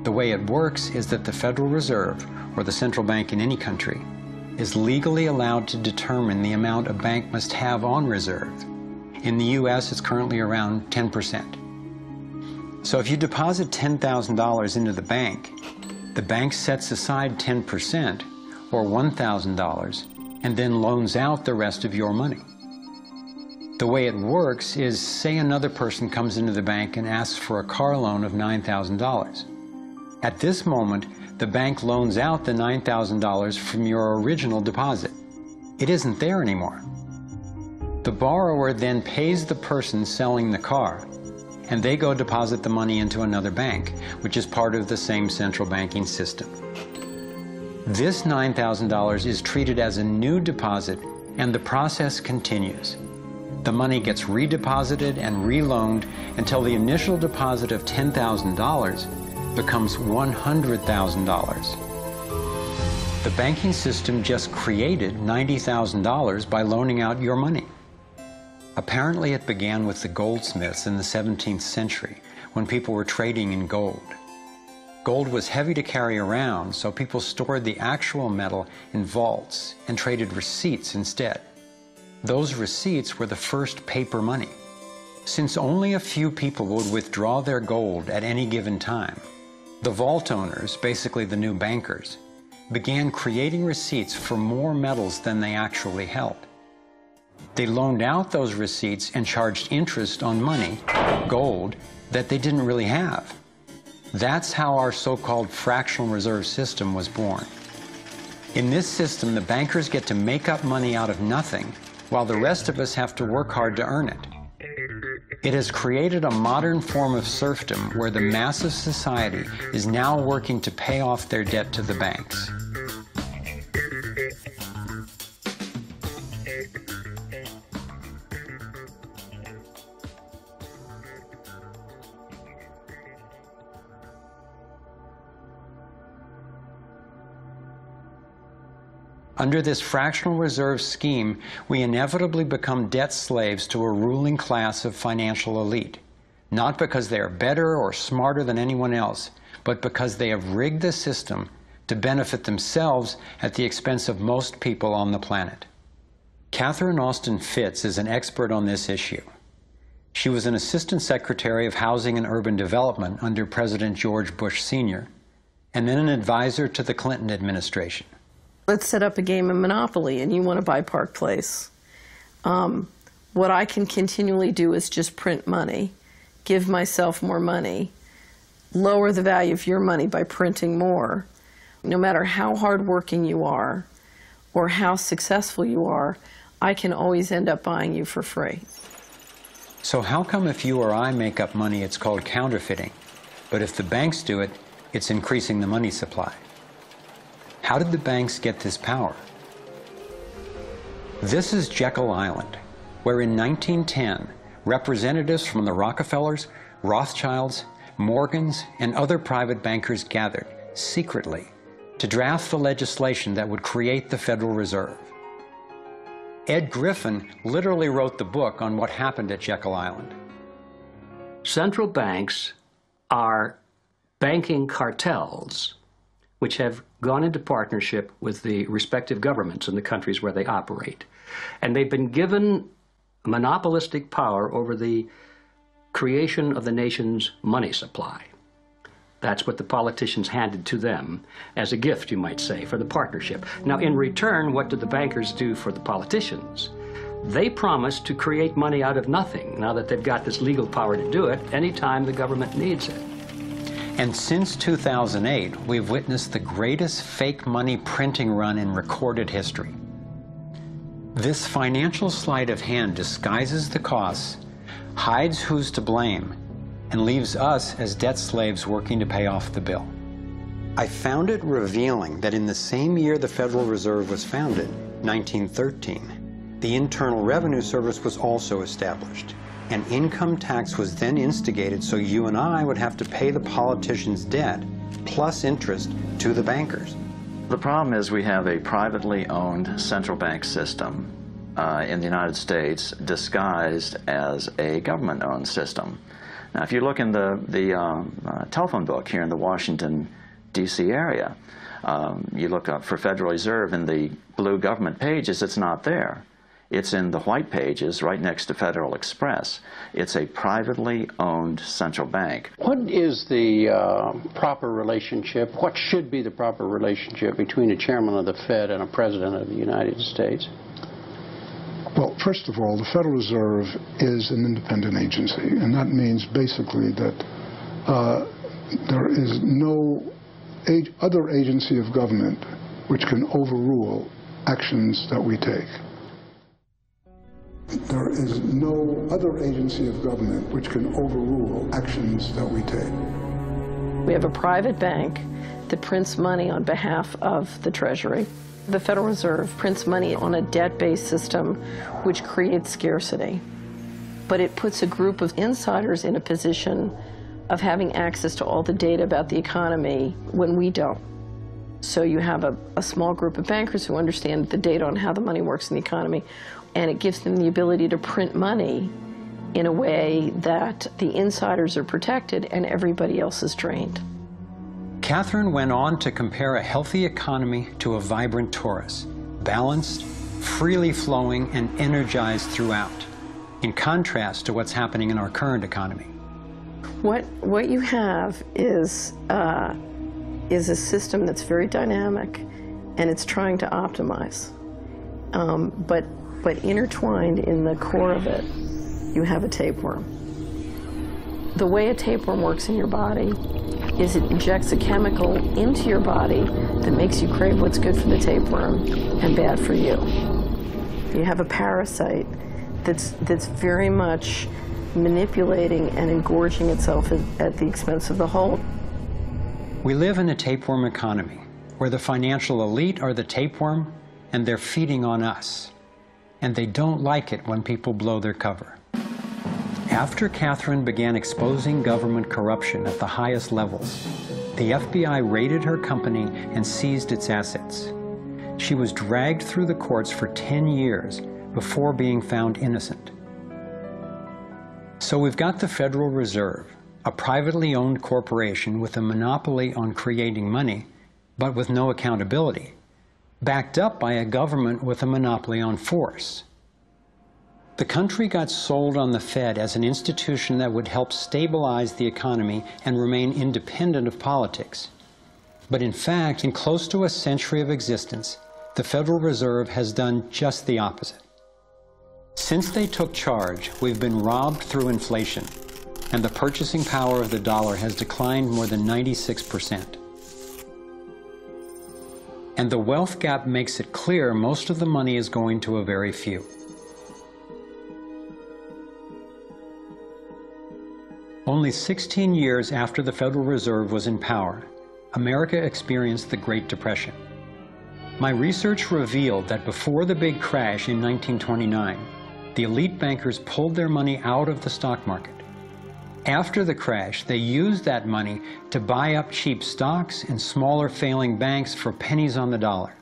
The way it works is that the Federal Reserve, or the central bank in any country, is legally allowed to determine the amount a bank must have on reserve. In the U.S., it's currently around 10%. So if you deposit $10,000 into the bank sets aside 10%, or $1,000, and then loans out the rest of your money. The way it works is, say another person comes into the bank and asks for a car loan of $9,000. At this moment, the bank loans out the $9,000 from your original deposit. It isn't there anymore. The borrower then pays the person selling the car, and they go deposit the money into another bank, which is part of the same central banking system. This $9,000 is treated as a new deposit, and the process continues. The money gets redeposited and reloaned until the initial deposit of $10,000 becomes $100,000. The banking system just created $90,000 by loaning out your money. Apparently it began with the goldsmiths in the 17th century, when people were trading in gold. Gold was heavy to carry around, so people stored the actual metal in vaults and traded receipts instead. Those receipts were the first paper money. Since only a few people would withdraw their gold at any given time, the vault owners, basically the new bankers, began creating receipts for more metals than they actually held. They loaned out those receipts and charged interest on money, gold, that they didn't really have. That's how our so-called fractional reserve system was born. In this system, the bankers get to make up money out of nothing, while the rest of us have to work hard to earn it. It has created a modern form of serfdom where the mass of society is now working to pay off their debt to the banks. Under this fractional reserve scheme, we inevitably become debt slaves to a ruling class of financial elite, not because they are better or smarter than anyone else, but because they have rigged the system to benefit themselves at the expense of most people on the planet. Catherine Austin Fitts is an expert on this issue. She was an Assistant Secretary of Housing and Urban Development under President George Bush Sr., and then an advisor to the Clinton administration. Let's set up a game of Monopoly and you want to buy Park Place. What I can continually do is just print money, give myself more money, lower the value of your money by printing more. No matter how hardworking you are or how successful you are, I can always end up buying you for free. So how come if you or I make up money, it's called counterfeiting, but if the banks do it, it's increasing the money supply? How did the banks get this power? This is Jekyll Island, where in 1910, representatives from the Rockefellers, Rothschilds, Morgans, and other private bankers gathered secretly to draft the legislation that would create the Federal Reserve. Ed Griffin literally wrote the book on what happened at Jekyll Island. Central banks are banking cartels which have gone into partnership with the respective governments in the countries where they operate. And they've been given monopolistic power over the creation of the nation's money supply. That's what the politicians handed to them as a gift, you might say, for the partnership. Now, in return, what did the bankers do for the politicians? They promised to create money out of nothing, now that they've got this legal power to do it anytime the government needs it. And since 2008, we've witnessed the greatest fake money printing run in recorded history. This financial sleight of hand disguises the costs, hides who's to blame, and leaves us as debt slaves working to pay off the bill. I found it revealing that in the same year the Federal Reserve was founded, 1913, the Internal Revenue Service was also established. An income tax was then instigated so you and I would have to pay the politicians' debt plus interest to the bankers. The problem is we have a privately owned central bank system in the United States disguised as a government-owned system. Now, if you look in the telephone book here in the Washington, D.C. area, you look up for Federal Reserve in the blue government pages, it's not there. It's in the white pages right next to Federal Express. It's a privately owned central bank. What is the proper relationship, what should be the proper relationship between a chairman of the Fed and a president of the United States? Well, first of all, the Federal Reserve is an independent agency, and that means basically that there is no other agency of government which can overrule actions that we take. There is no other agency of government which can overrule actions that we take. We have a private bank that prints money on behalf of the Treasury. The Federal Reserve prints money on a debt-based system which creates scarcity. But it puts a group of insiders in a position of having access to all the data about the economy when we don't. So you have a small group of bankers who understand the data on how the money works in the economy, and it gives them the ability to print money in a way that the insiders are protected and everybody else is drained. Catherine went on to compare a healthy economy to a vibrant torus, balanced, freely flowing, and energized throughout, in contrast to what's happening in our current economy. What you have is a system that's very dynamic, and it's trying to optimize. But But intertwined in the core of it, you have a tapeworm. The way a tapeworm works in your body is it injects a chemical into your body that makes you crave what's good for the tapeworm and bad for you. You have a parasite that's very much manipulating and engorging itself at the expense of the whole. We live in a tapeworm economy where the financial elite are the tapeworm and they're feeding on us. And they don't like it when people blow their cover. After Catherine began exposing government corruption at the highest levels, the FBI raided her company and seized its assets. She was dragged through the courts for 10 years before being found innocent. So we've got the Federal Reserve, a privately owned corporation with a monopoly on creating money, but with no accountability, backed up by a government with a monopoly on force. The country got sold on the Fed as an institution that would help stabilize the economy and remain independent of politics. But in fact, in close to a century of existence, the Federal Reserve has done just the opposite. Since they took charge, we've been robbed through inflation, and the purchasing power of the dollar has declined more than 96%. And the wealth gap makes it clear most of the money is going to a very few. Only 16 years after the Federal Reserve was in power, America experienced the Great Depression. My research revealed that before the big crash in 1929, the elite bankers pulled their money out of the stock market. After the crash, they used that money to buy up cheap stocks and smaller failing banks for pennies on the dollar.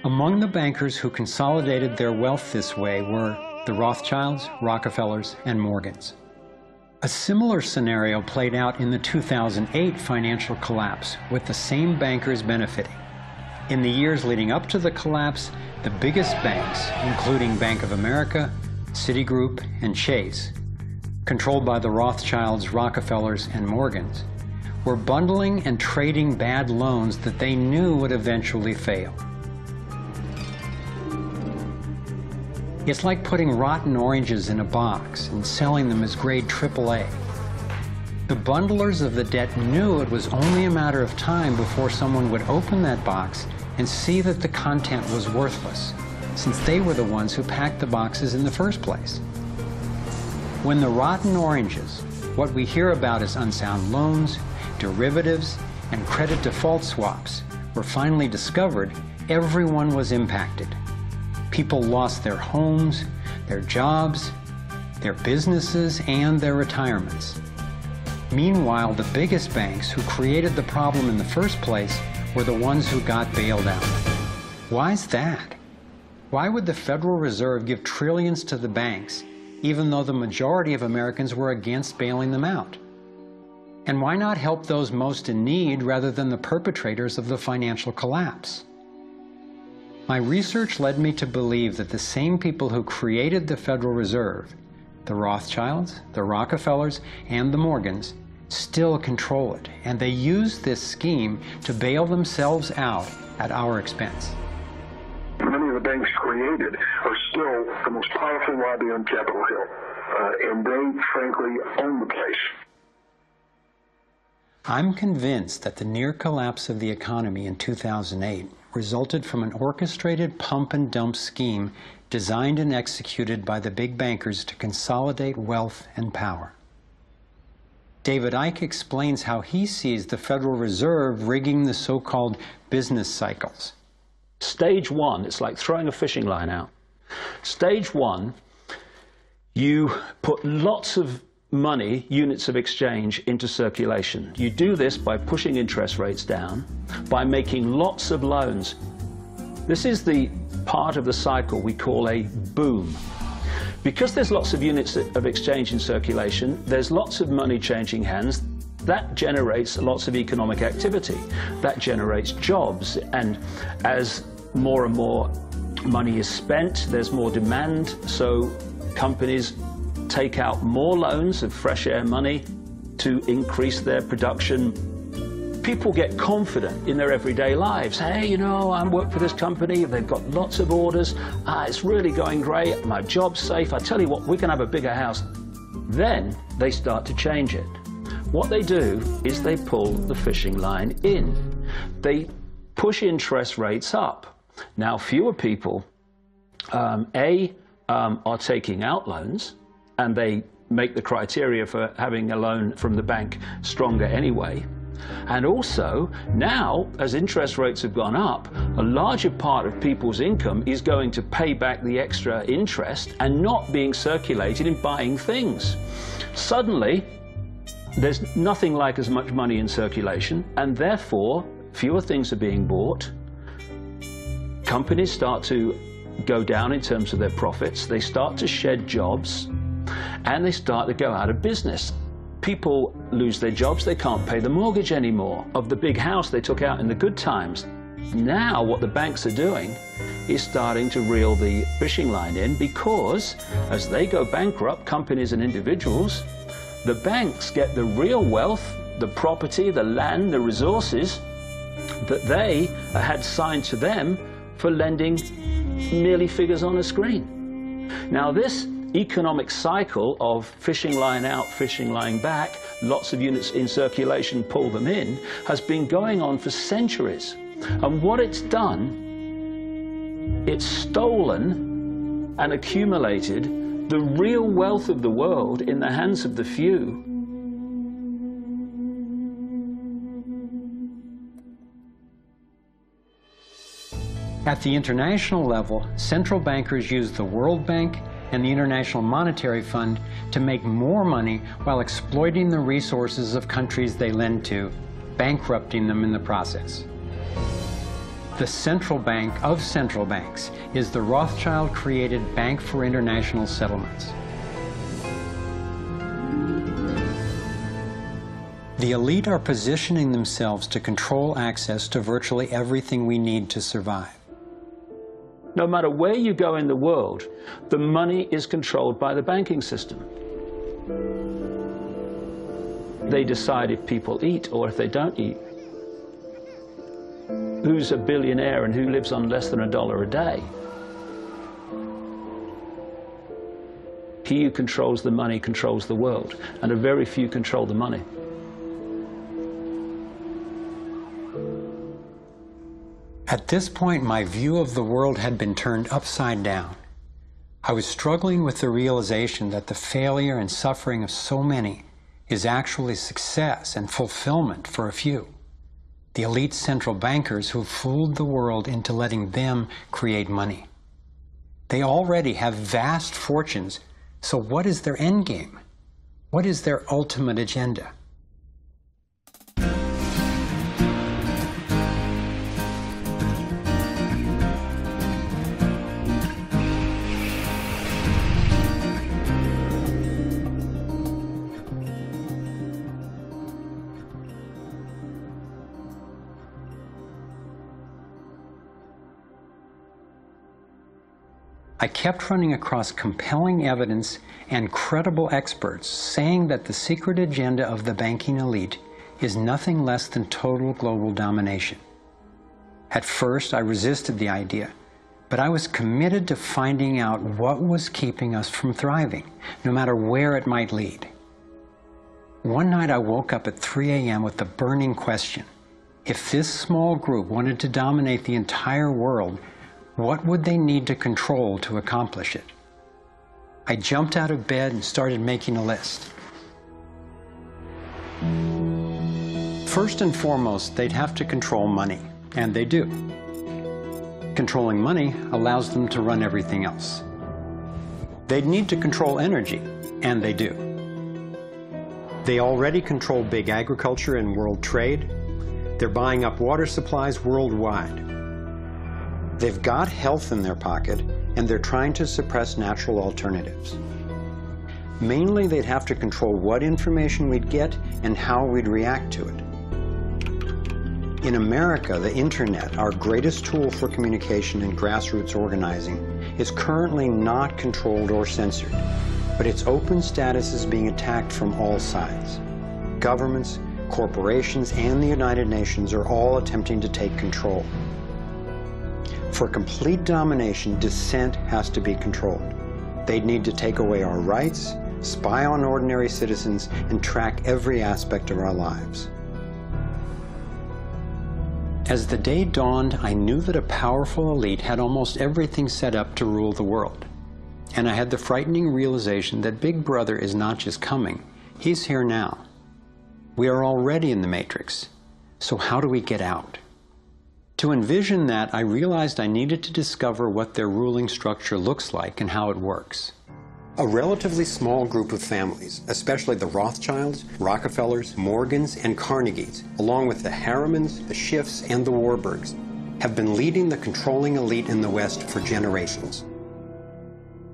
Among the bankers who consolidated their wealth this way were the Rothschilds, Rockefellers, and Morgans. A similar scenario played out in the 2008 financial collapse, with the same bankers benefiting. In the years leading up to the collapse, the biggest banks, including Bank of America, Citigroup, and Chase, controlled by the Rothschilds, Rockefellers, and Morgans, were bundling and trading bad loans that they knew would eventually fail. It's like putting rotten oranges in a box and selling them as grade AAA. The bundlers of the debt knew it was only a matter of time before someone would open that box and see that the content was worthless, since they were the ones who packed the boxes in the first place. When the rotten oranges, what we hear about as unsound loans, derivatives, and credit default swaps, were finally discovered, everyone was impacted. People lost their homes, their jobs, their businesses, and their retirements. Meanwhile, the biggest banks who created the problem in the first place were the ones who got bailed out. Why's that? Why would the Federal Reserve give trillions to the banks, even though the majority of Americans were against bailing them out? And why not help those most in need rather than the perpetrators of the financial collapse? My research led me to believe that the same people who created the Federal Reserve, the Rothschilds, the Rockefellers, and the Morgans, still control it, and they use this scheme to bail themselves out at our expense. Many of the banks created are still the most powerful lobby on Capitol Hill, and they, frankly, own the place. I'm convinced that the near collapse of the economy in 2008 resulted from an orchestrated pump and dump scheme designed and executed by the big bankers to consolidate wealth and power. David Icke explains how he sees the Federal Reserve rigging the so-called business cycles. Stage one, it's like throwing a fishing line out. Stage one, you put lots of money, units of exchange, into circulation. You do this by pushing interest rates down, by making lots of loans. This is the part of the cycle we call a boom. Because there's lots of units of exchange in circulation, there's lots of money changing hands. That generates lots of economic activity. That generates jobs. And as more and more money is spent, there's more demand. So companies take out more loans of fresh air money to increase their production. people get confident in their everyday lives. Hey, you know, I work for this company, they've got lots of orders, it's really going great, my job's safe, I tell you what, we can have a bigger house. Then they start to change it. What they do is they pull the fishing line in. They push interest rates up. Now, fewer people, are taking out loans, and they make the criteria for having a loan from the bank stronger anyway. And also, now, as interest rates have gone up, a larger part of people's income is going to pay back the extra interest and not being circulated in buying things. Suddenly, there's nothing like as much money in circulation, and therefore, fewer things are being bought. Companies start to go down in terms of their profits, they start to shed jobs, and they start to go out of business. People lose their jobs, they can't pay the mortgage anymore of the big house they took out in the good times. Now what the banks are doing is starting to reel the fishing line in, because as they go bankrupt, companies and individuals, the banks get the real wealth, the property, the land, the resources that they had signed to them for lending merely figures on a screen. Now this economic cycle of fishing line out, fishing line back, lots of units in circulation, pull them in, has been going on for centuries. And what it's done, it's stolen and accumulated the real wealth of the world in the hands of the few. At the international level, central bankers use the World Bank and the International Monetary Fund to make more money while exploiting the resources of countries they lend to, bankrupting them in the process. The central bank of central banks is the Rothschild-created Bank for International Settlements. The elite are positioning themselves to control access to virtually everything we need to survive. No matter where you go in the world, the money is controlled by the banking system. They decide if people eat or if they don't eat. Who's a billionaire and who lives on less than $1 a day? He who controls the money controls the world, and a very few control the money. At this point, my view of the world had been turned upside down. I was struggling with the realization that the failure and suffering of so many is actually success and fulfillment for a few. The elite central bankers who fooled the world into letting them create money. They already have vast fortunes, so what is their end game? What is their ultimate agenda? I kept running across compelling evidence and credible experts saying that the secret agenda of the banking elite is nothing less than total global domination. At first, I resisted the idea, but I was committed to finding out what was keeping us from thriving, no matter where it might lead. One night I woke up at 3 a.m. with the burning question: if this small group wanted to dominate the entire world, what would they need to control to accomplish it? I jumped out of bed and started making a list. First and foremost, they'd have to control money, and they do. Controlling money allows them to run everything else. They'd need to control energy, and they do. They already control big agriculture and world trade. They're buying up water supplies worldwide. They've got health in their pocket, and they're trying to suppress natural alternatives. Mainly, they'd have to control what information we'd get and how we'd react to it. In America, the internet, our greatest tool for communication and grassroots organizing, is currently not controlled or censored, but its open status is being attacked from all sides. Governments, corporations, and the United Nations are all attempting to take control. For complete domination, dissent has to be controlled. They'd need to take away our rights, spy on ordinary citizens, and track every aspect of our lives. As the day dawned, I knew that a powerful elite had almost everything set up to rule the world. And I had the frightening realization that Big Brother is not just coming, he's here now. We are already in the Matrix. So how do we get out? To envision that, I realized I needed to discover what their ruling structure looks like and how it works. A relatively small group of families, especially the Rothschilds, Rockefellers, Morgans, and Carnegies, along with the Harrimans, the Schiffs, and the Warburgs, have been leading the controlling elite in the West for generations.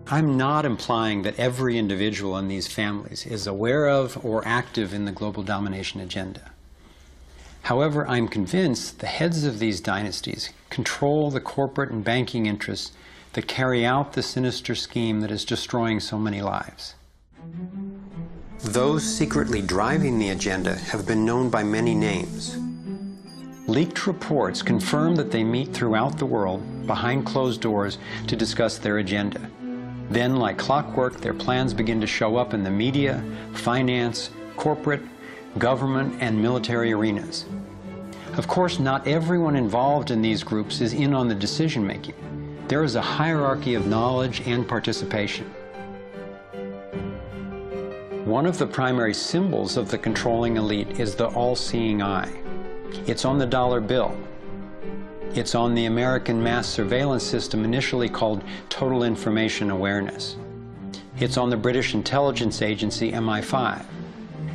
I'm not implying that every individual in these families is aware of or active in the global domination agenda. However, I'm convinced the heads of these dynasties control the corporate and banking interests that carry out the sinister scheme that is destroying so many lives. Those secretly driving the agenda have been known by many names. Leaked reports confirm that they meet throughout the world behind closed doors to discuss their agenda. Then, like clockwork, their plans begin to show up in the media, finance, corporate, government, and military arenas. Of course, not everyone involved in these groups is in on the decision-making. There is a hierarchy of knowledge and participation. One of the primary symbols of the controlling elite is the all-seeing eye. It's on the dollar bill. It's on the American mass surveillance system initially called Total Information Awareness. It's on the British intelligence agency MI5.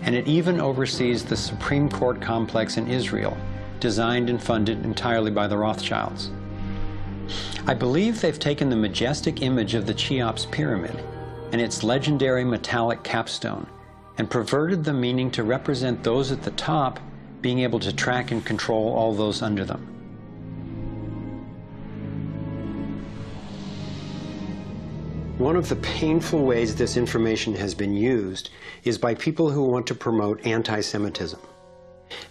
And it even oversees the Supreme Court complex in Israel, designed and funded entirely by the Rothschilds. I believe they've taken the majestic image of the Cheops pyramid and its legendary metallic capstone and perverted the meaning to represent those at the top being able to track and control all those under them. One of the painful ways this information has been used is by people who want to promote anti-Semitism.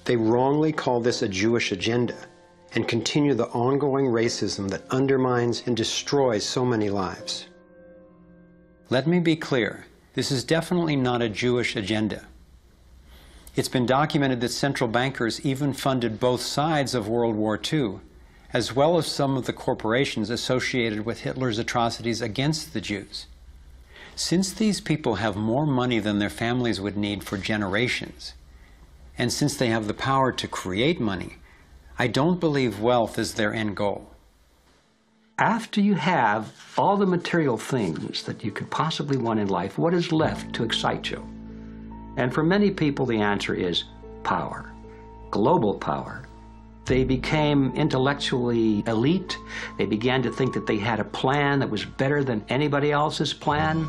They wrongly call this a Jewish agenda and continue the ongoing racism that undermines and destroys so many lives. Let me be clear, this is definitely not a Jewish agenda. It's been documented that central bankers even funded both sides of World War II, as well as some of the corporations associated with Hitler's atrocities against the Jews. Since these people have more money than their families would need for generations, and since they have the power to create money, I don't believe wealth is their end goal. After you have all the material things that you could possibly want in life, what is left to excite you? And for many people, the answer is power, global power. They became intellectually elite. They began to think that they had a plan that was better than anybody else's plan.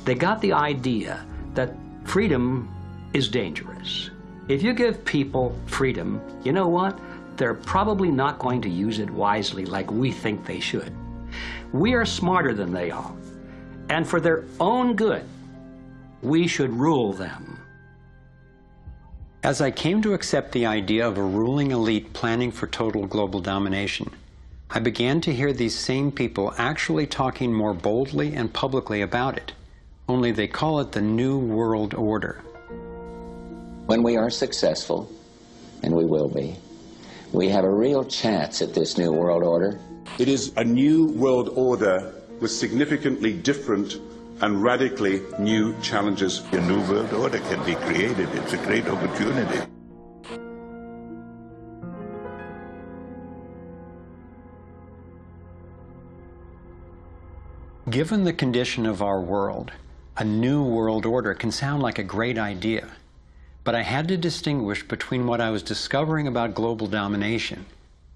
They got the idea that freedom is dangerous. If you give people freedom, you know what? They're probably not going to use it wisely like we think they should. We are smarter than they are. And for their own good, we should rule them. As I came to accept the idea of a ruling elite planning for total global domination, I began to hear these same people actually talking more boldly and publicly about it, only they call it the New World Order. When we are successful, and we will be, we have a real chance at this New World Order. It is a new world order with significantly different and radically new challenges. A new world order can be created. It's a great opportunity. Given the condition of our world, a new world order can sound like a great idea. But I had to distinguish between what I was discovering about global domination,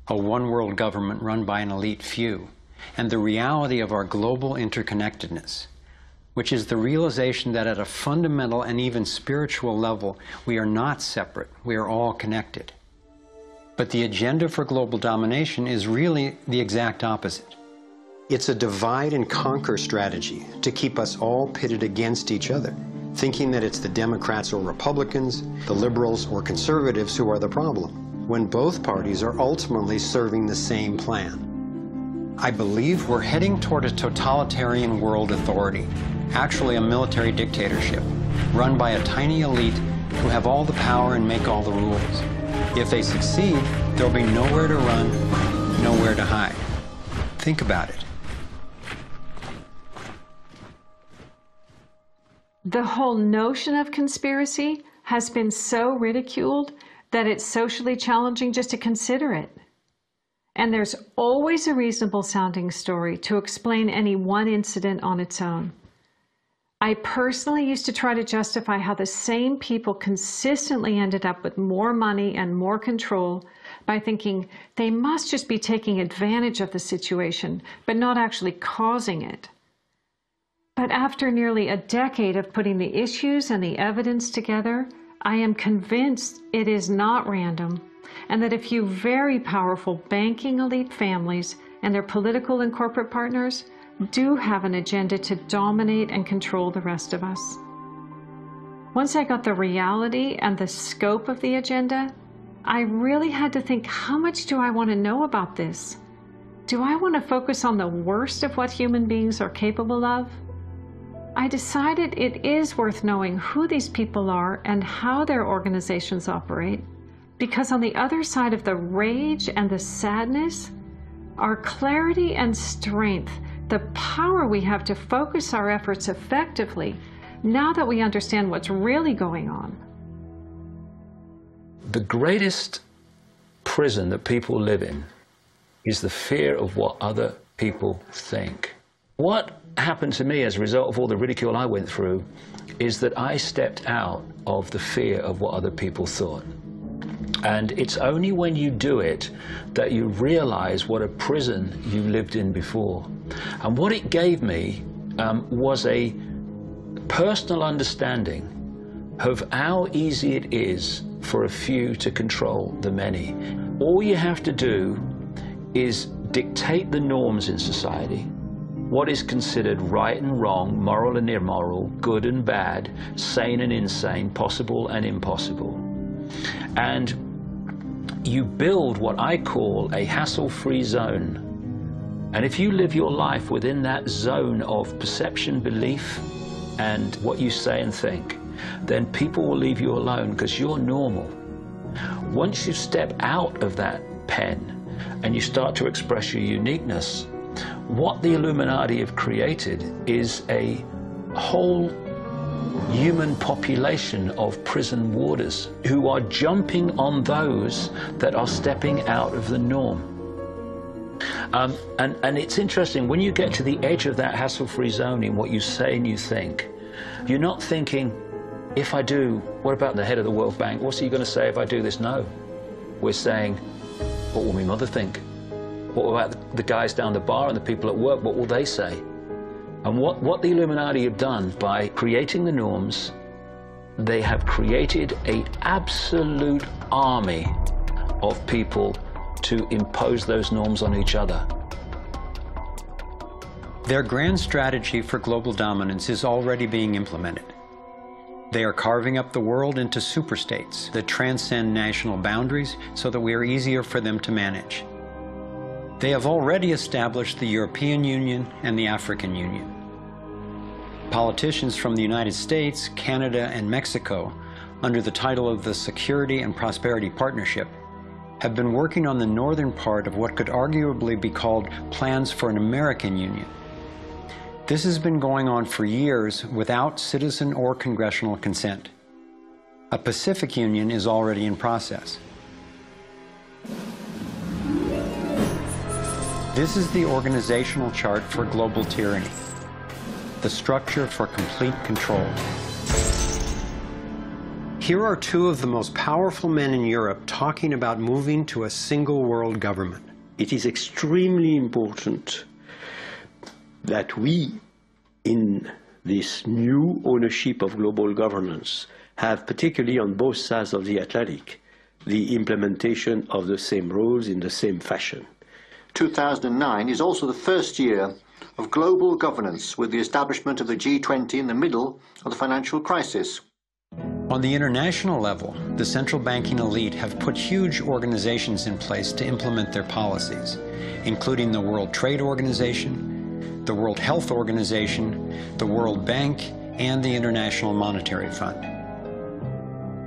a one-world government run by an elite few, and the reality of our global interconnectedness, which is the realization that at a fundamental and even spiritual level, we are not separate, we are all connected. But the agenda for global domination is really the exact opposite. It's a divide and conquer strategy to keep us all pitted against each other thinking that it's the Democrats or Republicans, the liberals or conservatives who are the problem, when both parties are ultimately serving the same plan. I believe we're heading toward a totalitarian world authority, actually a military dictatorship, run by a tiny elite who have all the power and make all the rules. If they succeed, there'll be nowhere to run, nowhere to hide. Think about it. The whole notion of conspiracy has been so ridiculed that it's socially challenging just to consider it. And there's always a reasonable sounding story to explain any one incident on its own. I personally used to try to justify how the same people consistently ended up with more money and more control by thinking they must just be taking advantage of the situation, but not actually causing it. But after nearly a decade of putting the issues and the evidence together, I am convinced it is not random, and that a few very powerful banking elite families and their political and corporate partners do have an agenda to dominate and control the rest of us. Once I got the reality and the scope of the agenda, I really had to think, how much do I want to know about this? Do I want to focus on the worst of what human beings are capable of? I decided it is worth knowing who these people are and how their organizations operate, because on the other side of the rage and the sadness are clarity and strength, the power we have to focus our efforts effectively now that we understand what's really going on. The greatest prison that people live in is the fear of what other people think. What happened to me as a result of all the ridicule I went through is that I stepped out of the fear of what other people thought. And it's only when you do it that you realize what a prison you lived in before. And what it gave me was a personal understanding of how easy it is for a few to control the many. All you have to do is dictate the norms in society, what is considered right and wrong, moral and immoral, good and bad, sane and insane, possible and impossible. And you build what I call a hassle-free zone. And if you live your life within that zone of perception, belief, and what you say and think, then people will leave you alone because you're normal. Once you step out of that pen and you start to express your uniqueness, what the Illuminati have created is a whole human population of prison warders who are jumping on those that are stepping out of the norm. And it's interesting, when you get to the edge of that hassle-free zone in what you say and you think, you're not thinking, if I do, what about the head of the World Bank? What's he going to say if I do this? No. We're saying, what will my mother think? What about the guys down the bar and the people at work? What will they say? And what the Illuminati have done by creating the norms, they have created an absolute army of people to impose those norms on each other. Their grand strategy for global dominance is already being implemented. They are carving up the world into superstates that transcend national boundaries so that we are easier for them to manage. They have already established the European Union and the African Union. Politicians from the United States, Canada, and Mexico, under the title of the Security and Prosperity Partnership, have been working on the northern part of what could arguably be called plans for an American Union. This has been going on for years without citizen or congressional consent. A Pacific Union is already in process. This is the organizational chart for global tyranny, the structure for complete control. Here are two of the most powerful men in Europe talking about moving to a single world government. It is extremely important that we, in this new ownership of global governance, have, particularly on both sides of the Atlantic, the implementation of the same rules in the same fashion. 2009 is also the first year of global governance with the establishment of the G20 in the middle of the financial crisis. On the international level, the central banking elite have put huge organizations in place to implement their policies, including the World Trade Organization, the World Health Organization, the World Bank, and the International Monetary Fund.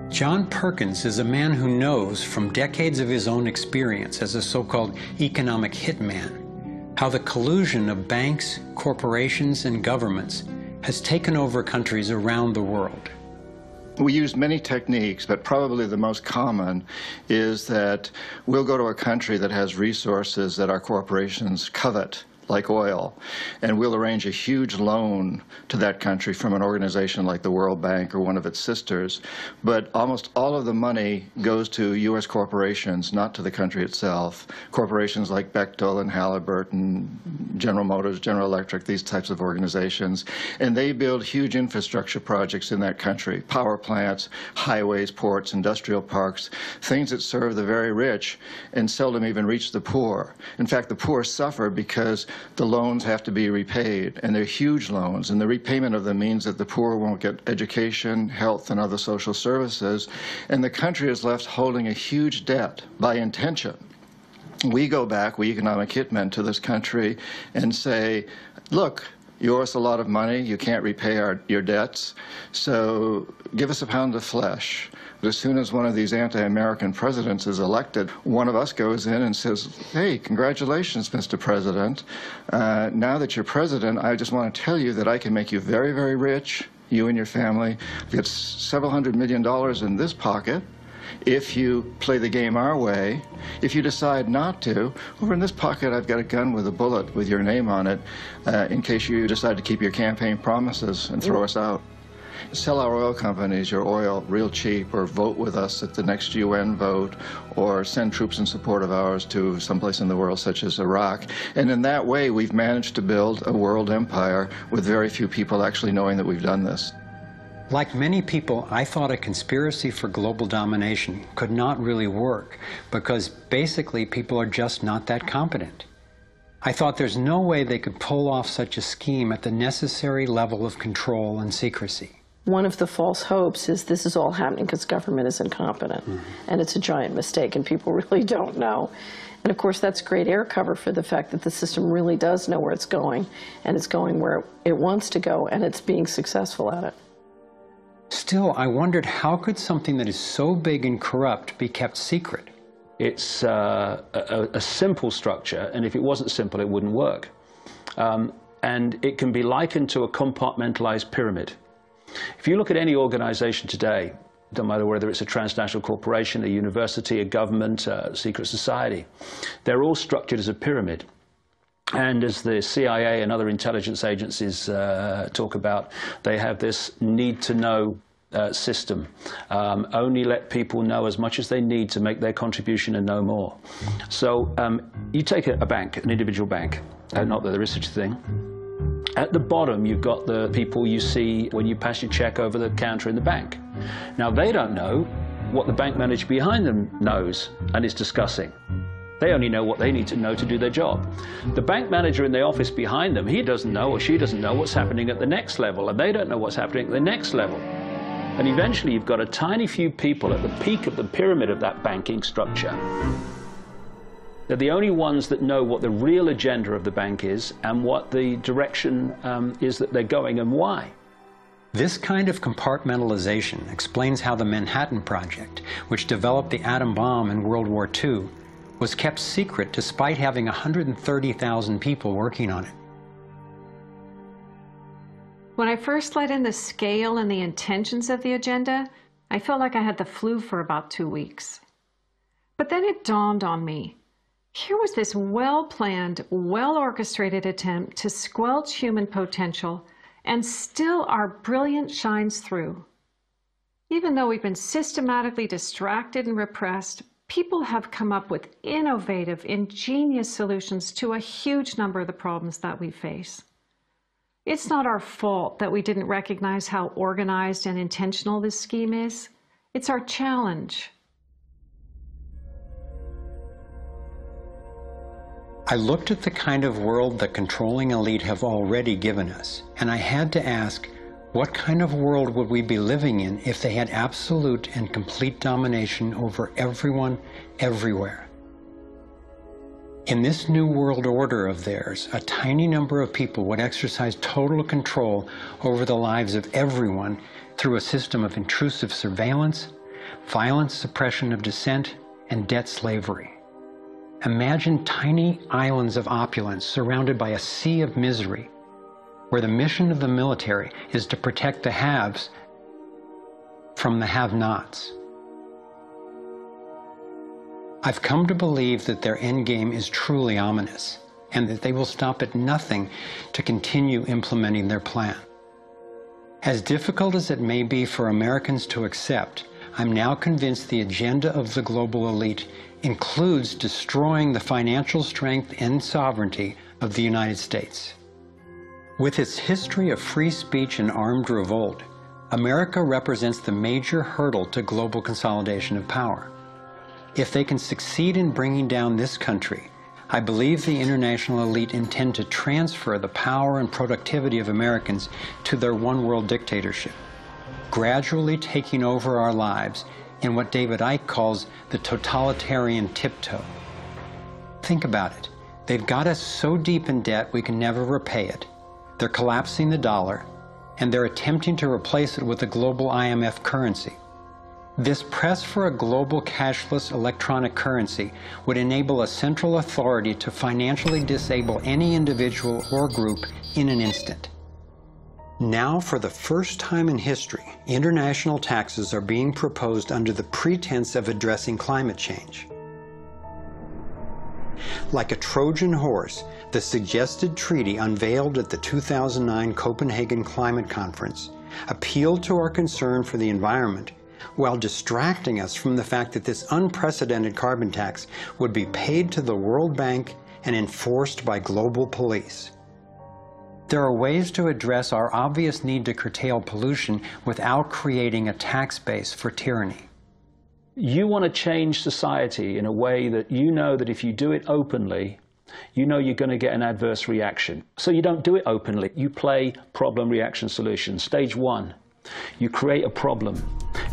John Perkins is a man who knows from decades of his own experience as a so-called economic hitman how the collusion of banks, corporations, and governments has taken over countries around the world. We use many techniques, but probably the most common is that we'll go to a country that has resources that our corporations covet, like oil, and we'll arrange a huge loan to that country from an organization like the World Bank or one of its sisters, but almost all of the money goes to U.S. corporations, not to the country itself. Corporations like Bechtel and Halliburton, General Motors, General Electric, these types of organizations, and they build huge infrastructure projects in that country, power plants, highways, ports, industrial parks, things that serve the very rich and seldom even reach the poor. In fact, the poor suffer because the loans have to be repaid, and they're huge loans, and the repayment of them means that the poor won't get education, health, and other social services, and the country is left holding a huge debt by intention. We go back, we economic hitmen, to this country and say, look, you owe us a lot of money, you can't repay your debts, so give us a pound of flesh. But as soon as one of these anti-American presidents is elected, one of us goes in and says, hey, congratulations, Mr. President. Now that you're president, I just want to tell you that I can make you very, very rich, you and your family. Get several $100 million in this pocket if you play the game our way. If you decide not to, over in this pocket I've got a gun with a bullet with your name on it in case you decide to keep your campaign promises and throw us out. Sell our oil companies your oil real cheap, or vote with us at the next UN vote, or send troops in support of ours to someplace in the world such as Iraq. And in that way we've managed to build a world empire with very few people actually knowing that we've done this. Like many people, I thought a conspiracy for global domination could not really work because basically people are just not that competent. I thought there's no way they could pull off such a scheme at the necessary level of control and secrecy. One of the false hopes is this is all happening because government is incompetent, and it's a giant mistake, and people really don't know. And of course, that's great air cover for the fact that the system really does know where it's going, and it's going where it wants to go, and it's being successful at it. Still, I wondered how could something that is so big and corrupt be kept secret? It's a simple structure, and if it wasn't simple, it wouldn't work. And it can be likened to a compartmentalized pyramid. If you look at any organization today, no matter whether it's a transnational corporation, a university, a government, a secret society, they're all structured as a pyramid. And as the CIA and other intelligence agencies talk about, they have this need-to-know system. Only let people know as much as they need to make their contribution and no more. So you take a bank, an individual bank, not that there is such a thing. At the bottom, you've got the people you see when you pass your check over the counter in the bank. Now, they don't know what the bank manager behind them knows and is discussing. They only know what they need to know to do their job. The bank manager in the office behind them, he doesn't know or she doesn't know what's happening at the next level, and they don't know what's happening at the next level. And eventually, you've got a tiny few people at the peak of the pyramid of that banking structure. They're the only ones that know what the real agenda of the bank is and what the direction is that they're going and why. This kind of compartmentalization explains how the Manhattan Project, which developed the atom bomb in World War II, was kept secret despite having 130,000 people working on it. When I first let in the scale and the intentions of the agenda, I felt like I had the flu for about 2 weeks. But then it dawned on me. Here was this well-planned, well-orchestrated attempt to squelch human potential, and still our brilliance shines through. Even though we've been systematically distracted and repressed, people have come up with innovative, ingenious solutions to a huge number of the problems that we face. It's not our fault that we didn't recognize how organized and intentional this scheme is. It's our challenge. I looked at the kind of world the controlling elite have already given us, and I had to ask, what kind of world would we be living in if they had absolute and complete domination over everyone, everywhere? In this new world order of theirs, a tiny number of people would exercise total control over the lives of everyone through a system of intrusive surveillance, violent suppression of dissent, and debt slavery. Imagine tiny islands of opulence surrounded by a sea of misery, where the mission of the military is to protect the haves from the have-nots. I've come to believe that their endgame is truly ominous, and that they will stop at nothing to continue implementing their plan. As difficult as it may be for Americans to accept, I'm now convinced the agenda of the global elite includes destroying the financial strength and sovereignty of the United States. With its history of free speech and armed revolt, America represents the major hurdle to global consolidation of power. If they can succeed in bringing down this country, I believe the international elite intend to transfer the power and productivity of Americans to their one-world dictatorship, gradually taking over our lives in what David Icke calls the totalitarian tiptoe. Think about it. They've got us so deep in debt we can never repay it. They're collapsing the dollar, and they're attempting to replace it with a global IMF currency. This press for a global cashless electronic currency would enable a central authority to financially disable any individual or group in an instant. Now, for the first time in history, international taxes are being proposed under the pretense of addressing climate change. Like a Trojan horse, the suggested treaty unveiled at the 2009 Copenhagen Climate Conference appealed to our concern for the environment while distracting us from the fact that this unprecedented carbon tax would be paid to the World Bank and enforced by global police. There are ways to address our obvious need to curtail pollution without creating a tax base for tyranny. You want to change society in a way that you know that if you do it openly, you know you're going to get an adverse reaction. So you don't do it openly. You play problem, reaction, solution. Stage one, you create a problem.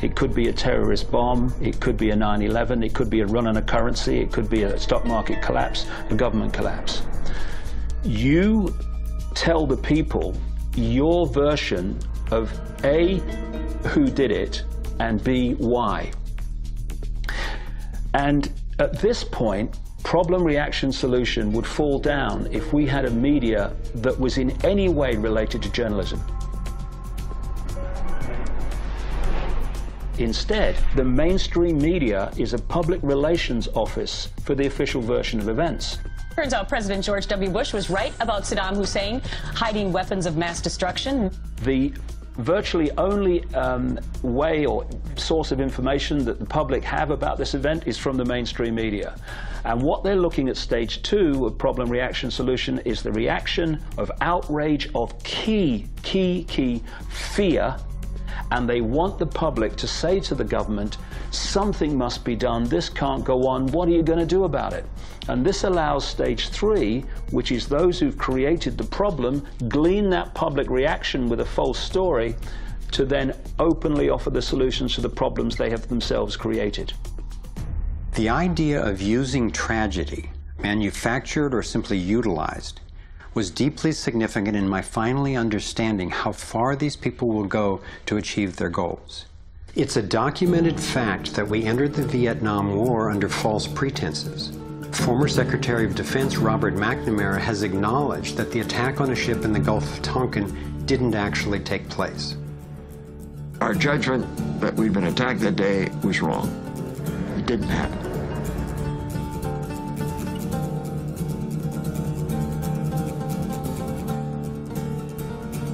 It could be a terrorist bomb, it could be a 9/11, it could be a run on a currency, it could be a stock market collapse, a government collapse. You tell the people your version of A, who did it, and B, why. And at this point, problem, reaction, solution would fall down if we had a media that was in any way related to journalism. Instead, the mainstream media is a public relations office for the official version of events. Turns out President George W. Bush was right about Saddam Hussein hiding weapons of mass destruction. The virtually only way or source of information that the public have about this event is from the mainstream media. And what they're looking at stage two of problem, reaction, solution is the reaction of outrage, of key fear. And they want the public to say to the government, something must be done, this can't go on, what are you going to do about it? And this allows stage three, which is those who've created the problem, glean that public reaction with a false story, to then openly offer the solutions to the problems they have themselves created. The idea of using tragedy, manufactured or simply utilized, was deeply significant in my finally understanding how far these people will go to achieve their goals. It's a documented fact that we entered the Vietnam War under false pretenses. Former Secretary of Defense Robert McNamara has acknowledged that the attack on a ship in the Gulf of Tonkin didn't actually take place. Our judgment that we'd been attacked that day was wrong. It didn't happen.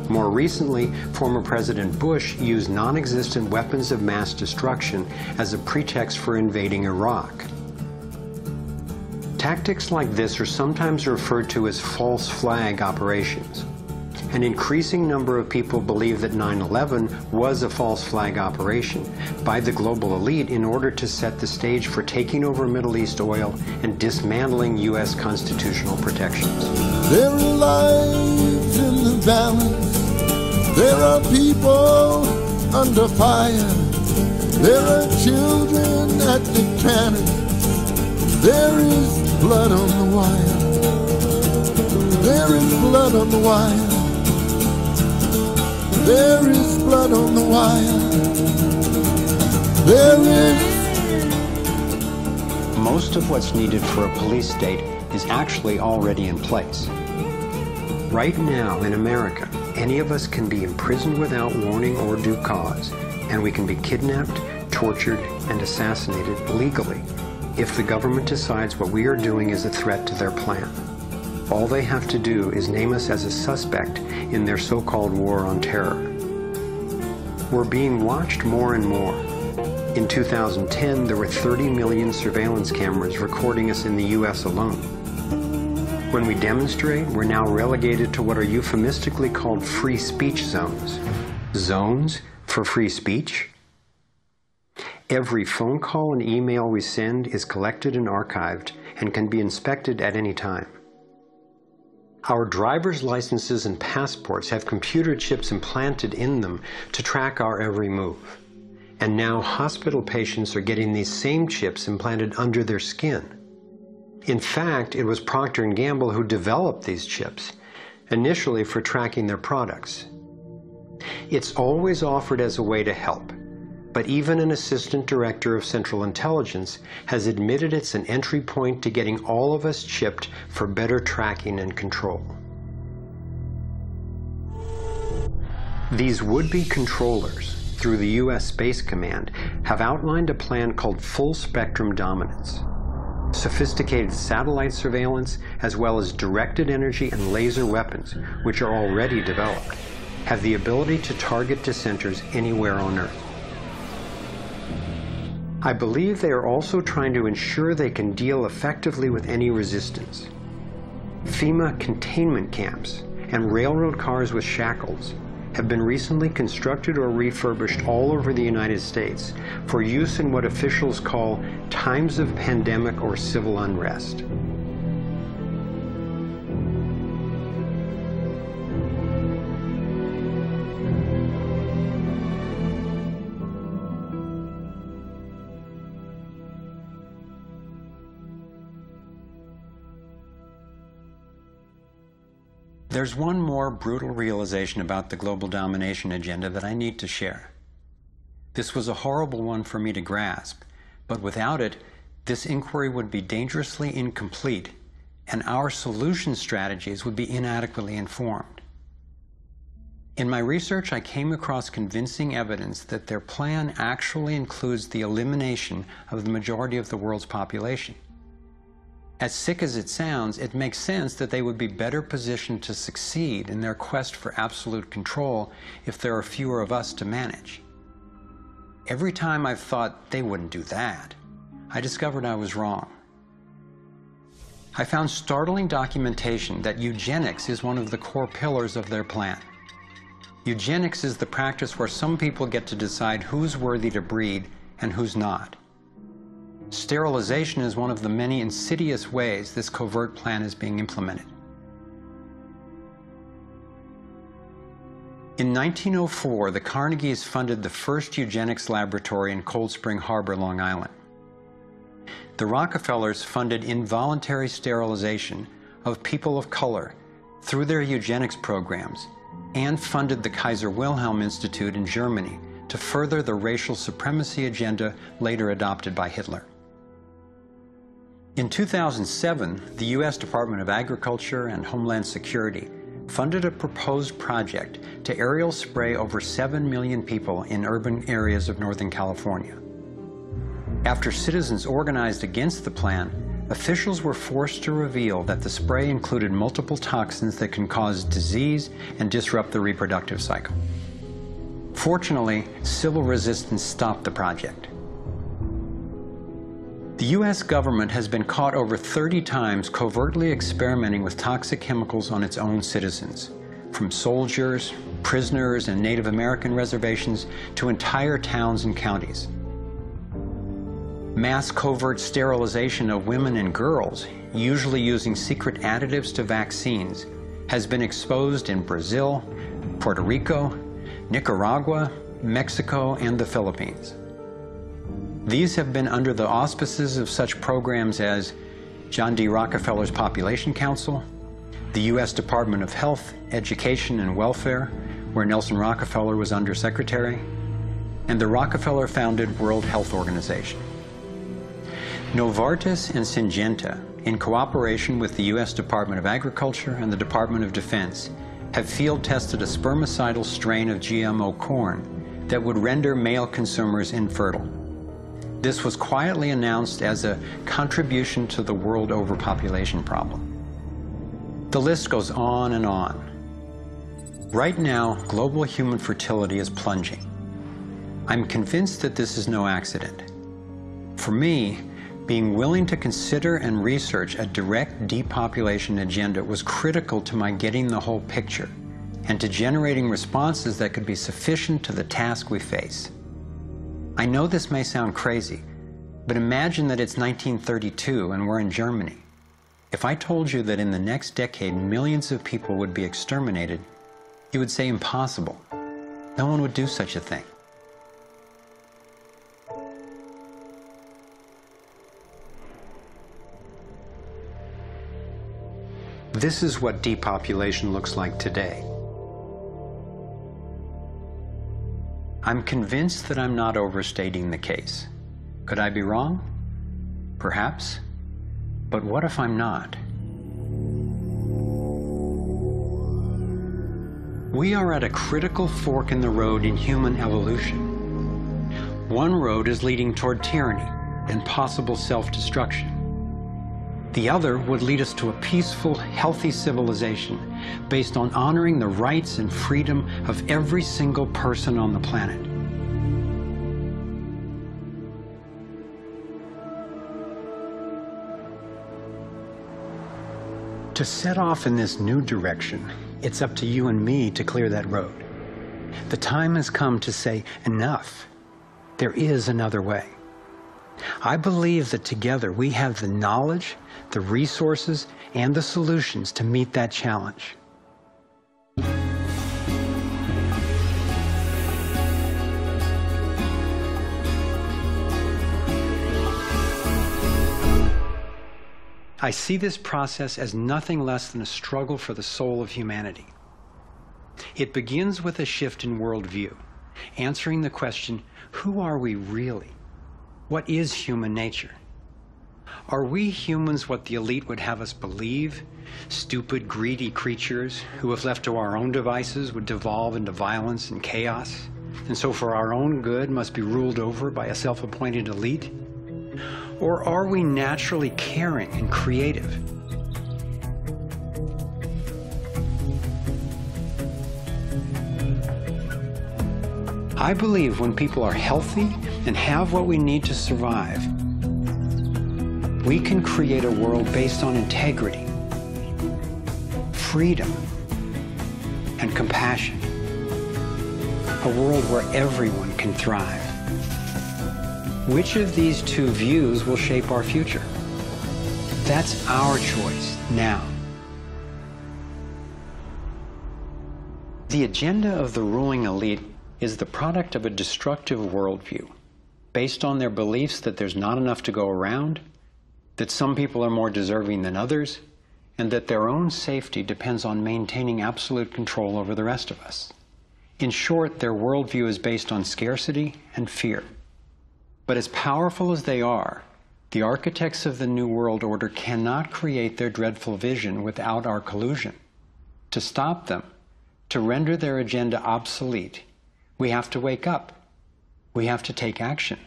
More recently, former President Bush used non-existent weapons of mass destruction as a pretext for invading Iraq. Tactics like this are sometimes referred to as false flag operations. An increasing number of people believe that 9/11 was a false flag operation by the global elite in order to set the stage for taking over Middle East oil and dismantling U.S. constitutional protections. There are lives in the balance. There are people under fire. There are children at the cannon. There is blood on the wire. There is blood on the wire. There is blood on the wire. There is. Most of what's needed for a police state is actually already in place. Right now in America, any of us can be imprisoned without warning or due cause, and we can be kidnapped, tortured, and assassinated legally if the government decides what we are doing is a threat to their plan. All they have to do is name us as a suspect in their so-called war on terror. We're being watched more and more. In 2010, there were 30 million surveillance cameras recording us in the U.S. alone. When we demonstrate, we're now relegated to what are euphemistically called free speech zones. Zones for free speech? Every phone call and email we send is collected and archived and can be inspected at any time. Our driver's licenses and passports have computer chips implanted in them to track our every move. And now hospital patients are getting these same chips implanted under their skin. In fact, it was Procter & Gamble who developed these chips, initially for tracking their products. It's always offered as a way to help, but even an assistant director of Central Intelligence has admitted it's an entry point to getting all of us chipped for better tracking and control. These would-be controllers, through the U.S. Space Command, have outlined a plan called full spectrum dominance. Sophisticated satellite surveillance, as well as directed energy and laser weapons, which are already developed, have the ability to target dissenters anywhere on Earth. I believe they are also trying to ensure they can deal effectively with any resistance. FEMA containment camps and railroad cars with shackles have been recently constructed or refurbished all over the United States for use in what officials call times of pandemic or civil unrest. There's one more brutal realization about the global domination agenda that I need to share. This was a horrible one for me to grasp, but without it, this inquiry would be dangerously incomplete, and our solution strategies would be inadequately informed. In my research, I came across convincing evidence that their plan actually includes the elimination of the majority of the world's population. As sick as it sounds, it makes sense that they would be better positioned to succeed in their quest for absolute control if there are fewer of us to manage. Every time I've thought they wouldn't do that, I discovered I was wrong. I found startling documentation that eugenics is one of the core pillars of their plan. Eugenics is the practice where some people get to decide who's worthy to breed and who's not. Sterilization is one of the many insidious ways this covert plan is being implemented. In 1904, the Carnegies funded the first eugenics laboratory in Cold Spring Harbor, Long Island. The Rockefellers funded involuntary sterilization of people of color through their eugenics programs and funded the Kaiser Wilhelm Institute in Germany to further the racial supremacy agenda later adopted by Hitler. In 2007, the U.S. Department of Agriculture and Homeland Security funded a proposed project to aerial spray over 7 million people in urban areas of Northern California. After citizens organized against the plan, officials were forced to reveal that the spray included multiple toxins that can cause disease and disrupt the reproductive cycle. Fortunately, civil resistance stopped the project. The U.S. government has been caught over 30 times covertly experimenting with toxic chemicals on its own citizens, from soldiers, prisoners, and Native American reservations to entire towns and counties. Mass covert sterilization of women and girls, usually using secret additives to vaccines, has been exposed in Brazil, Puerto Rico, Nicaragua, Mexico, and the Philippines. These have been under the auspices of such programs as John D. Rockefeller's Population Council, the U.S. Department of Health, Education, and Welfare, where Nelson Rockefeller was undersecretary, and the Rockefeller-founded World Health Organization. Novartis and Syngenta, in cooperation with the U.S. Department of Agriculture and the Department of Defense, have field-tested a spermicidal strain of GMO corn that would render male consumers infertile. This was quietly announced as a contribution to the world overpopulation problem. The list goes on and on. Right now, global human fertility is plunging. I'm convinced that this is no accident. For me, being willing to consider and research a direct depopulation agenda was critical to my getting the whole picture and to generating responses that could be sufficient to the task we face. I know this may sound crazy, but imagine that it's 1932 and we're in Germany. If I told you that in the next decade millions of people would be exterminated, you would say impossible. No one would do such a thing. This is what depopulation looks like today. I'm convinced that I'm not overstating the case. Could I be wrong? Perhaps. But what if I'm not? We are at a critical fork in the road in human evolution. One road is leading toward tyranny and possible self-destruction. The other would lead us to a peaceful, healthy civilization based on honoring the rights and freedom of every single person on the planet. To set off in this new direction, it's up to you and me to clear that road. The time has come to say, enough. There is another way. I believe that together we have the knowledge, the resources, and the solutions to meet that challenge. I see this process as nothing less than a struggle for the soul of humanity. It begins with a shift in worldview, answering the question, who are we really? What is human nature? Are we humans what the elite would have us believe? Stupid, greedy creatures who, if left to our own devices, would devolve into violence and chaos, and so for our own good must be ruled over by a self-appointed elite? Or are we naturally caring and creative? I believe when people are healthy and have what we need to survive, we can create a world based on integrity, freedom, and compassion. A world where everyone can thrive. Which of these two views will shape our future? That's our choice now. The agenda of the ruling elite is the product of a destructive worldview, based on their beliefs that there's not enough to go around, that some people are more deserving than others, and that their own safety depends on maintaining absolute control over the rest of us. In short, their worldview is based on scarcity and fear. But as powerful as they are, the architects of the New World Order cannot create their dreadful vision without our collusion. To stop them, to render their agenda obsolete, we have to wake up. We have to take action.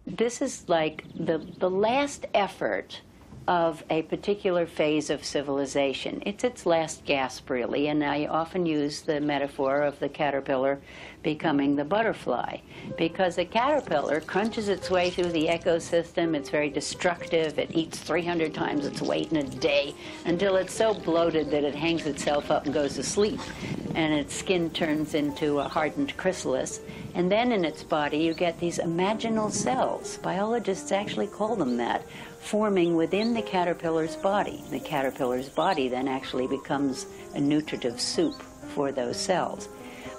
This is like the last effort of a particular phase of civilization. It's its last gasp, really, and I often use the metaphor of the caterpillar becoming the butterfly, because a caterpillar crunches its way through the ecosystem. It's very destructive. It eats 300 times its weight in a day until it's so bloated that it hangs itself up and goes to sleep, and its skin turns into a hardened chrysalis. And then in its body you get these imaginal cells, biologists actually call them that, forming within the caterpillar's body. The caterpillar's body then actually becomes a nutritive soup for those cells.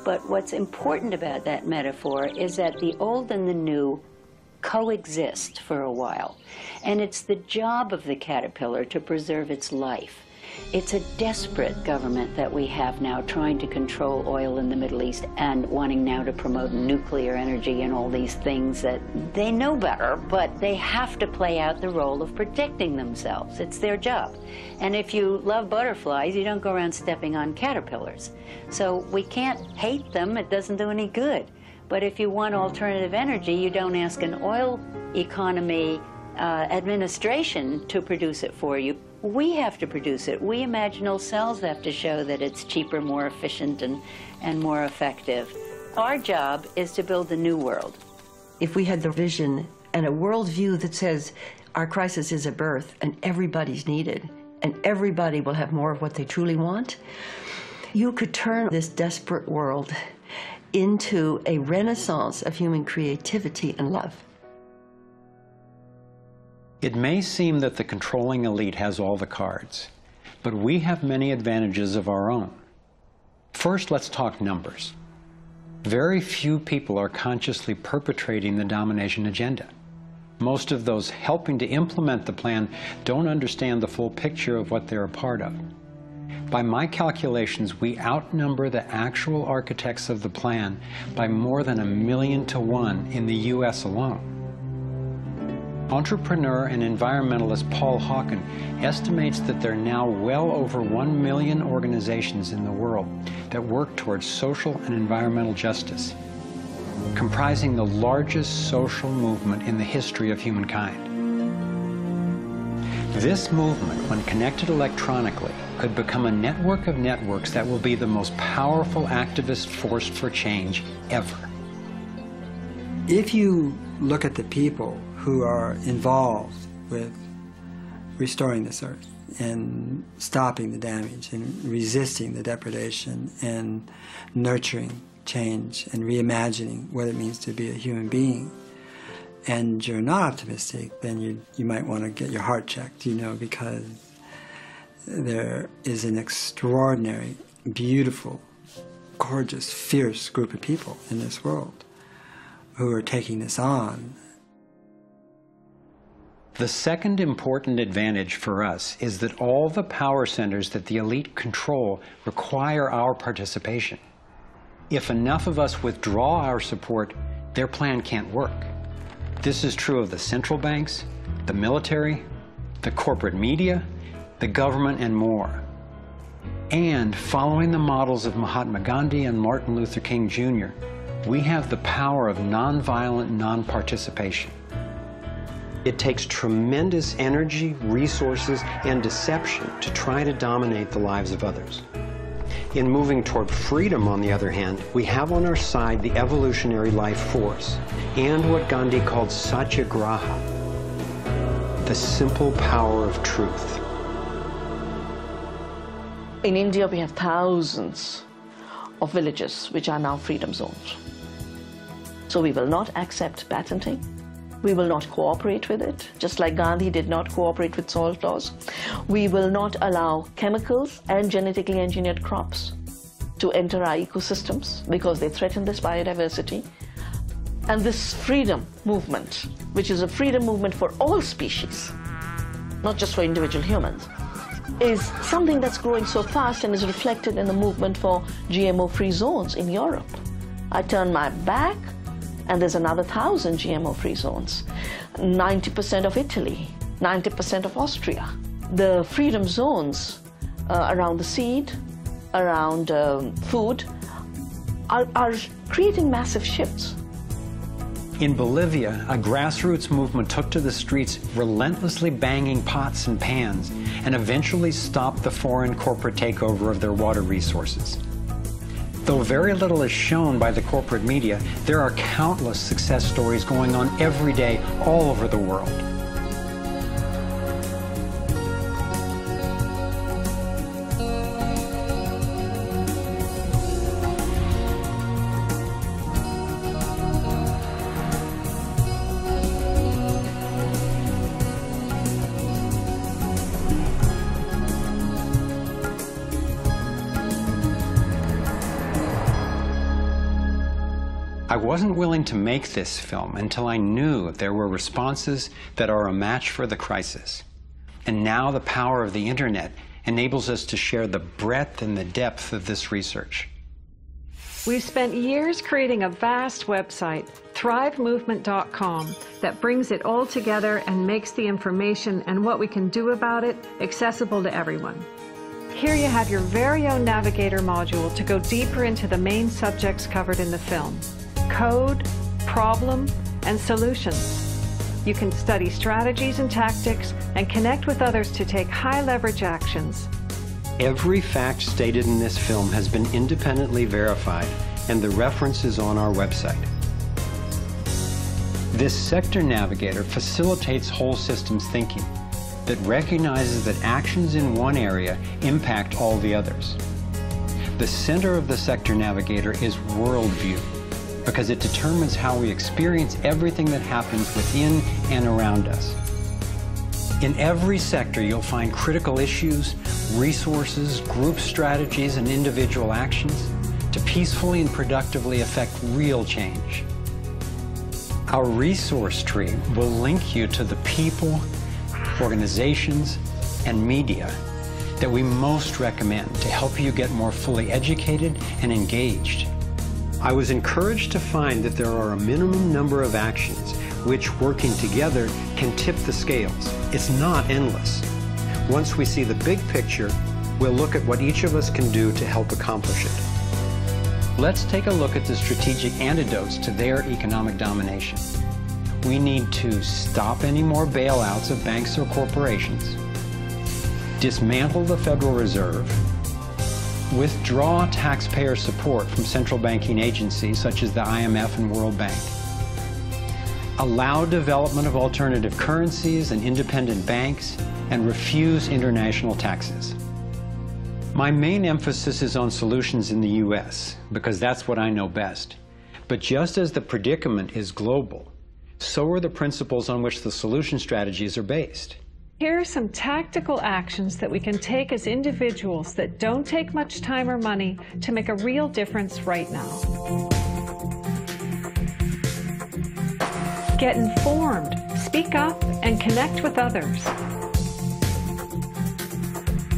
But what's important about that metaphor is that the old and the new coexist for a while. And it's the job of the caterpillar to preserve its life. It's a desperate government that we have now trying to control oil in the Middle East and wanting now to promote nuclear energy and all these things that they know better, but they have to play out the role of protecting themselves. It's their job. And if you love butterflies, you don't go around stepping on caterpillars. So we can't hate them. It doesn't do any good. But if you want alternative energy, you don't ask an oil economy administration to produce it for you. We have to produce it. We imaginal cells have to show that it's cheaper, more efficient, and more effective. Our job is to build a new world. If we had the vision and a worldview that says our crisis is a birth and everybody's needed and everybody will have more of what they truly want, you could turn this desperate world into a renaissance of human creativity and love. It may seem that the controlling elite has all the cards, but we have many advantages of our own. First, let's talk numbers. Very few people are consciously perpetrating the domination agenda. Most of those helping to implement the plan don't understand the full picture of what they're a part of. By my calculations, we outnumber the actual architects of the plan by more than 1,000,000 to 1 in the U.S. alone. Entrepreneur and environmentalist Paul Hawken estimates that there are now well over 1 million organizations in the world that work towards social and environmental justice, comprising the largest social movement in the history of humankind. This movement, when connected electronically, could become a network of networks that will be the most powerful activist force for change ever. If you look at the people who are involved with restoring this earth and stopping the damage and resisting the depredation and nurturing change and reimagining what it means to be a human being, and you're not optimistic, then you might want to get your heart checked, you know, because there is an extraordinary, beautiful, gorgeous, fierce group of people in this world who are taking this on. The second important advantage for us is that all the power centers that the elite control require our participation. If enough of us withdraw our support, their plan can't work. This is true of the central banks, the military, the corporate media, the government, and more. And following the models of Mahatma Gandhi and Martin Luther King Jr., we have the power of nonviolent non-participation. It takes tremendous energy, resources, and deception to try to dominate the lives of others. In moving toward freedom, on the other hand, we have on our side the evolutionary life force and what Gandhi called satyagraha, the simple power of truth. In India, we have thousands of villages which are now freedom zones. So we will not accept patenting. We will not cooperate with it, just like Gandhi did not cooperate with salt laws. We will not allow chemicals and genetically engineered crops to enter our ecosystems because they threaten this biodiversity. And this freedom movement, which is a freedom movement for all species, not just for individual humans, is something that's growing so fast and is reflected in the movement for GMO-free zones in Europe. I turn my back, and there's another 1,000 GMO-free zones. 90% of Italy, 90% of Austria. The freedom zones around the seed, around food, are creating massive shifts. In Bolivia, a grassroots movement took to the streets, relentlessly banging pots and pans, and eventually stopped the foreign corporate takeover of their water resources. Though very little is shown by the corporate media, there are countless success stories going on every day all over the world. I wasn't willing to make this film until I knew there were responses that are a match for the crisis. And now the power of the internet enables us to share the breadth and the depth of this research. We've spent years creating a vast website, thrivemovement.com, that brings it all together and makes the information and what we can do about it accessible to everyone. Here you have your very own Navigator module to go deeper into the main subjects covered in the film: code, problem, and solutions. You can study strategies and tactics and connect with others to take high-leverage actions. Every fact stated in this film has been independently verified, and the reference is on our website. This sector navigator facilitates whole systems thinking that recognizes that actions in one area impact all the others. The center of the sector navigator is worldview, because it determines how we experience everything that happens within and around us. In every sector, you'll find critical issues, resources, group strategies, and individual actions to peacefully and productively affect real change. Our resource tree will link you to the people, organizations, and media that we most recommend to help you get more fully educated and engaged. I was encouraged to find that there are a minimum number of actions which, working together, can tip the scales. It's not endless. Once we see the big picture, we'll look at what each of us can do to help accomplish it. Let's take a look at the strategic antidotes to their economic domination. We need to stop any more bailouts of banks or corporations, dismantle the Federal Reserve, withdraw taxpayer support from central banking agencies such as the IMF and World Bank, allow development of alternative currencies and independent banks, and refuse international taxes. My main emphasis is on solutions in the U.S., because that's what I know best. But just as the predicament is global, so are the principles on which the solution strategies are based. Here are some tactical actions that we can take as individuals that don't take much time or money to make a real difference right now. Get informed, speak up, and connect with others.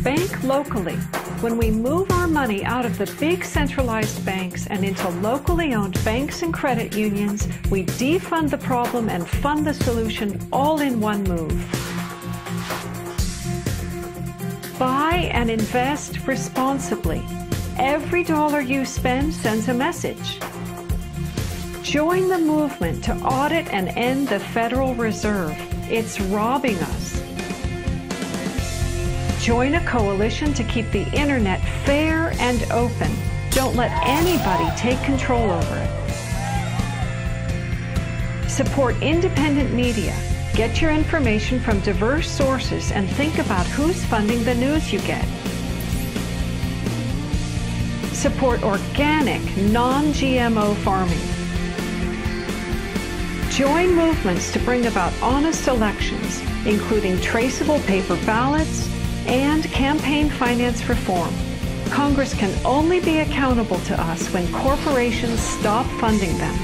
Bank locally. When we move our money out of the big centralized banks and into locally owned banks and credit unions, we defund the problem and fund the solution all in one move. Buy and invest responsibly. Every dollar you spend sends a message. Join the movement to audit and end the Federal Reserve. It's robbing us. Join a coalition to keep the internet fair and open. Don't let anybody take control over it. Support independent media. Get your information from diverse sources and think about who's funding the news you get. Support organic, non-GMO farming. Join movements to bring about honest elections, including traceable paper ballots and campaign finance reform. Congress can only be accountable to us when corporations stop funding them.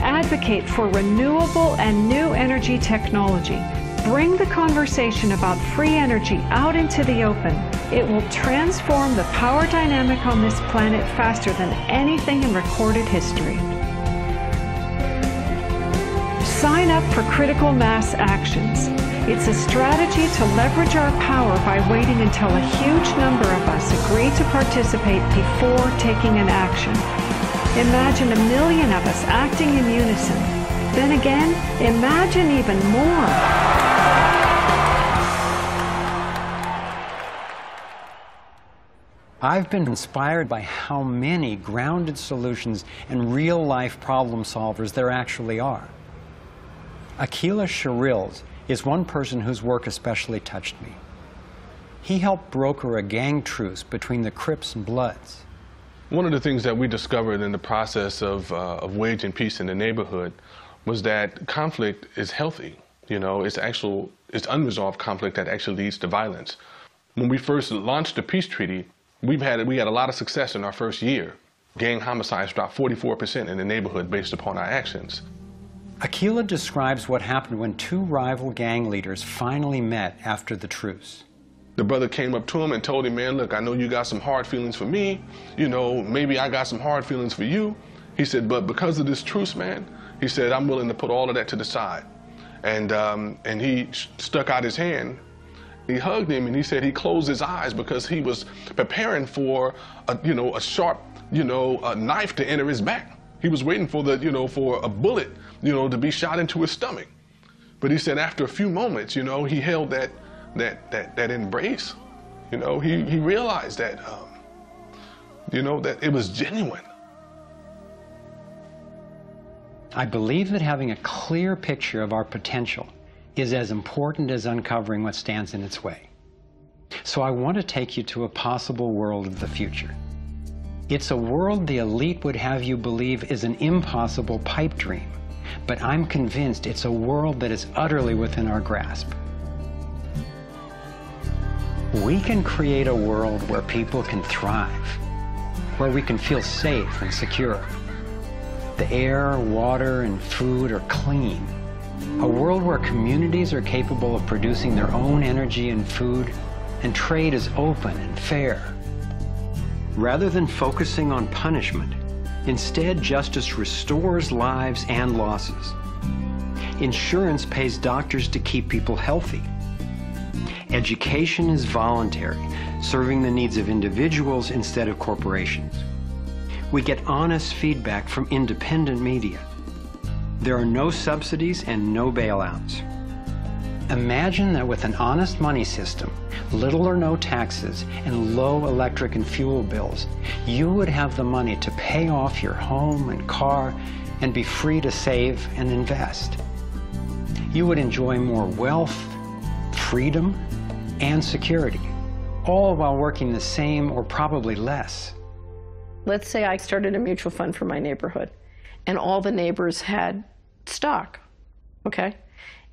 Advocate for renewable and new energy technology. Bring the conversation about free energy out into the open. It will transform the power dynamic on this planet faster than anything in recorded history. Sign up for critical mass actions. It's a strategy to leverage our power by waiting until a huge number of us agree to participate before taking an action. imagine 1 million of us acting in unison. Then again, imagine even more. I've been inspired by how many grounded solutions and real-life problem solvers there actually are. Akila Sherrills is one person whose work especially touched me. He helped broker a gang truce between the Crips and Bloods. One of the things that we discovered in the process of waging peace in the neighborhood was that conflict is healthy. You know, it's unresolved conflict that actually leads to violence. When we first launched the peace treaty, we had a lot of success in our first year. Gang homicides dropped 44% in the neighborhood based upon our actions. Akila describes what happened when two rival gang leaders finally met after the truce. The brother came up to him and told him, man, look, I know you got some hard feelings for me. You know, maybe I got some hard feelings for you. He said, but because of this truce, man, he said, I'm willing to put all of that to the side. And he stuck out his hand. He hugged him and he said he closed his eyes because he was preparing for a sharp, a knife to enter his back. He was waiting for for a bullet, to be shot into his stomach. But he said after a few moments, he held that embrace. He realized that, that it was genuine. I believe that having a clear picture of our potential is as important as uncovering what stands in its way. So I want to take you to a possible world of the future. It's a world the elite would have you believe is an impossible pipe dream, but I'm convinced it's a world that is utterly within our grasp. We can create a world where people can thrive, where we can feel safe and secure. The air, water, and food are clean. A world where communities are capable of producing their own energy and food, and trade is open and fair. Rather than focusing on punishment, instead justice restores lives and losses. Insurance pays doctors to keep people healthy. Education is voluntary, serving the needs of individuals instead of corporations. We get honest feedback from independent media. There are no subsidies and no bailouts. Imagine that with an honest money system, little or no taxes, and low electric and fuel bills, you would have the money to pay off your home and car and be free to save and invest. You would enjoy more wealth, freedom, and security, all while working the same or probably less. Let's say I started a mutual fund for my neighborhood, and all the neighbors had stock, okay?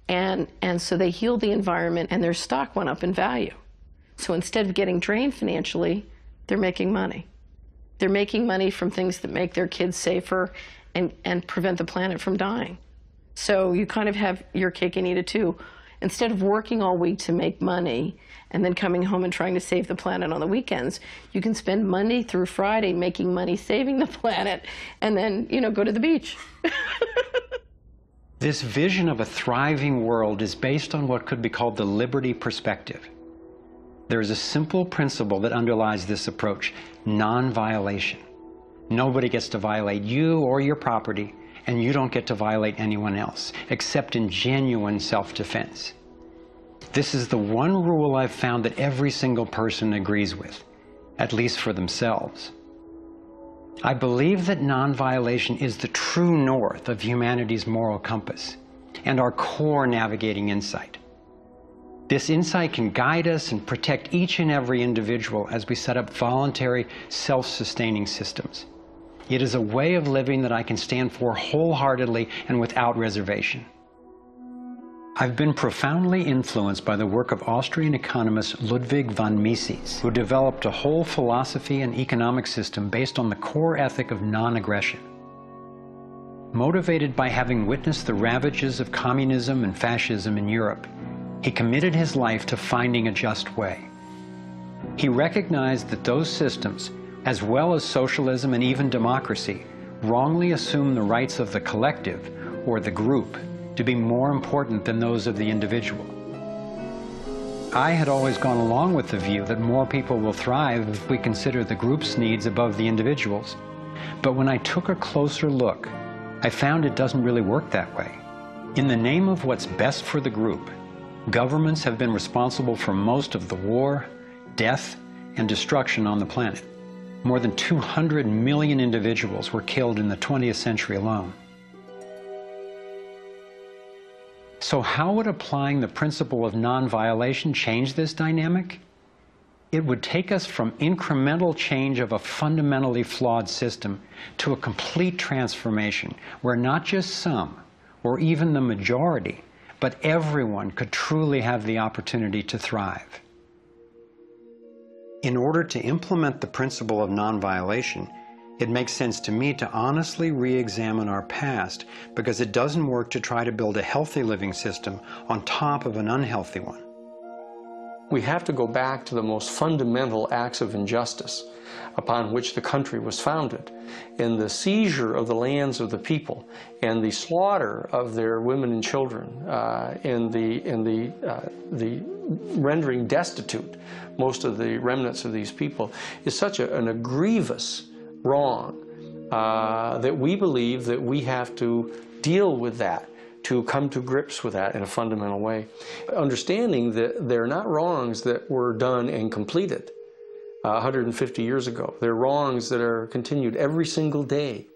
And so they healed the environment and their stock went up in value. So instead of getting drained financially, they're making money. They're making money from things that make their kids safer and prevent the planet from dying. So you kind of have your cake and eat it too. Instead of working all week to make money and then coming home and trying to save the planet on the weekends, you can spend Monday through Friday making money saving the planet and then, go to the beach. This vision of a thriving world is based on what could be called the liberty perspective. There is a simple principle that underlies this approach: non-violation. Nobody gets to violate you or your property, and you don't get to violate anyone else, except in genuine self-defense. This is the one rule I've found that every single person agrees with, at least for themselves. I believe that non-violation is the true north of humanity's moral compass and our core navigating insight. This insight can guide us and protect each and every individual as we set up voluntary, self-sustaining systems. It is a way of living that I can stand for wholeheartedly and without reservation. I've been profoundly influenced by the work of Austrian economist Ludwig von Mises, who developed a whole philosophy and economic system based on the core ethic of non-aggression. Motivated by having witnessed the ravages of communism and fascism in Europe, he committed his life to finding a just way. He recognized that those systems, as well as socialism and even democracy, wrongly assume the rights of the collective, or the group, to be more important than those of the individual. I had always gone along with the view that more people will thrive if we consider the group's needs above the individual's, But when I took a closer look, I found it doesn't really work that way. In the name of what's best for the group, governments have been responsible for most of the war, death, and destruction on the planet. More than 200 million individuals were killed in the 20th century alone. So how would applying the principle of non-violation change this dynamic? It would take us from incremental change of a fundamentally flawed system to a complete transformation where not just some, or even the majority, but everyone could truly have the opportunity to thrive. In order to implement the principle of non-violation, it makes sense to me to honestly re-examine our past, because it doesn't work to try to build a healthy living system on top of an unhealthy one. We have to go back to the most fundamental acts of injustice upon which the country was founded, in the seizure of the lands of the people and the slaughter of their women and children, and the rendering destitute most of the remnants of these people is such a grievous wrong that we believe that we have to deal with that, to come to grips with that in a fundamental way. Understanding that they're not wrongs that were done and completed 150 years ago. They're wrongs that are continued every single day.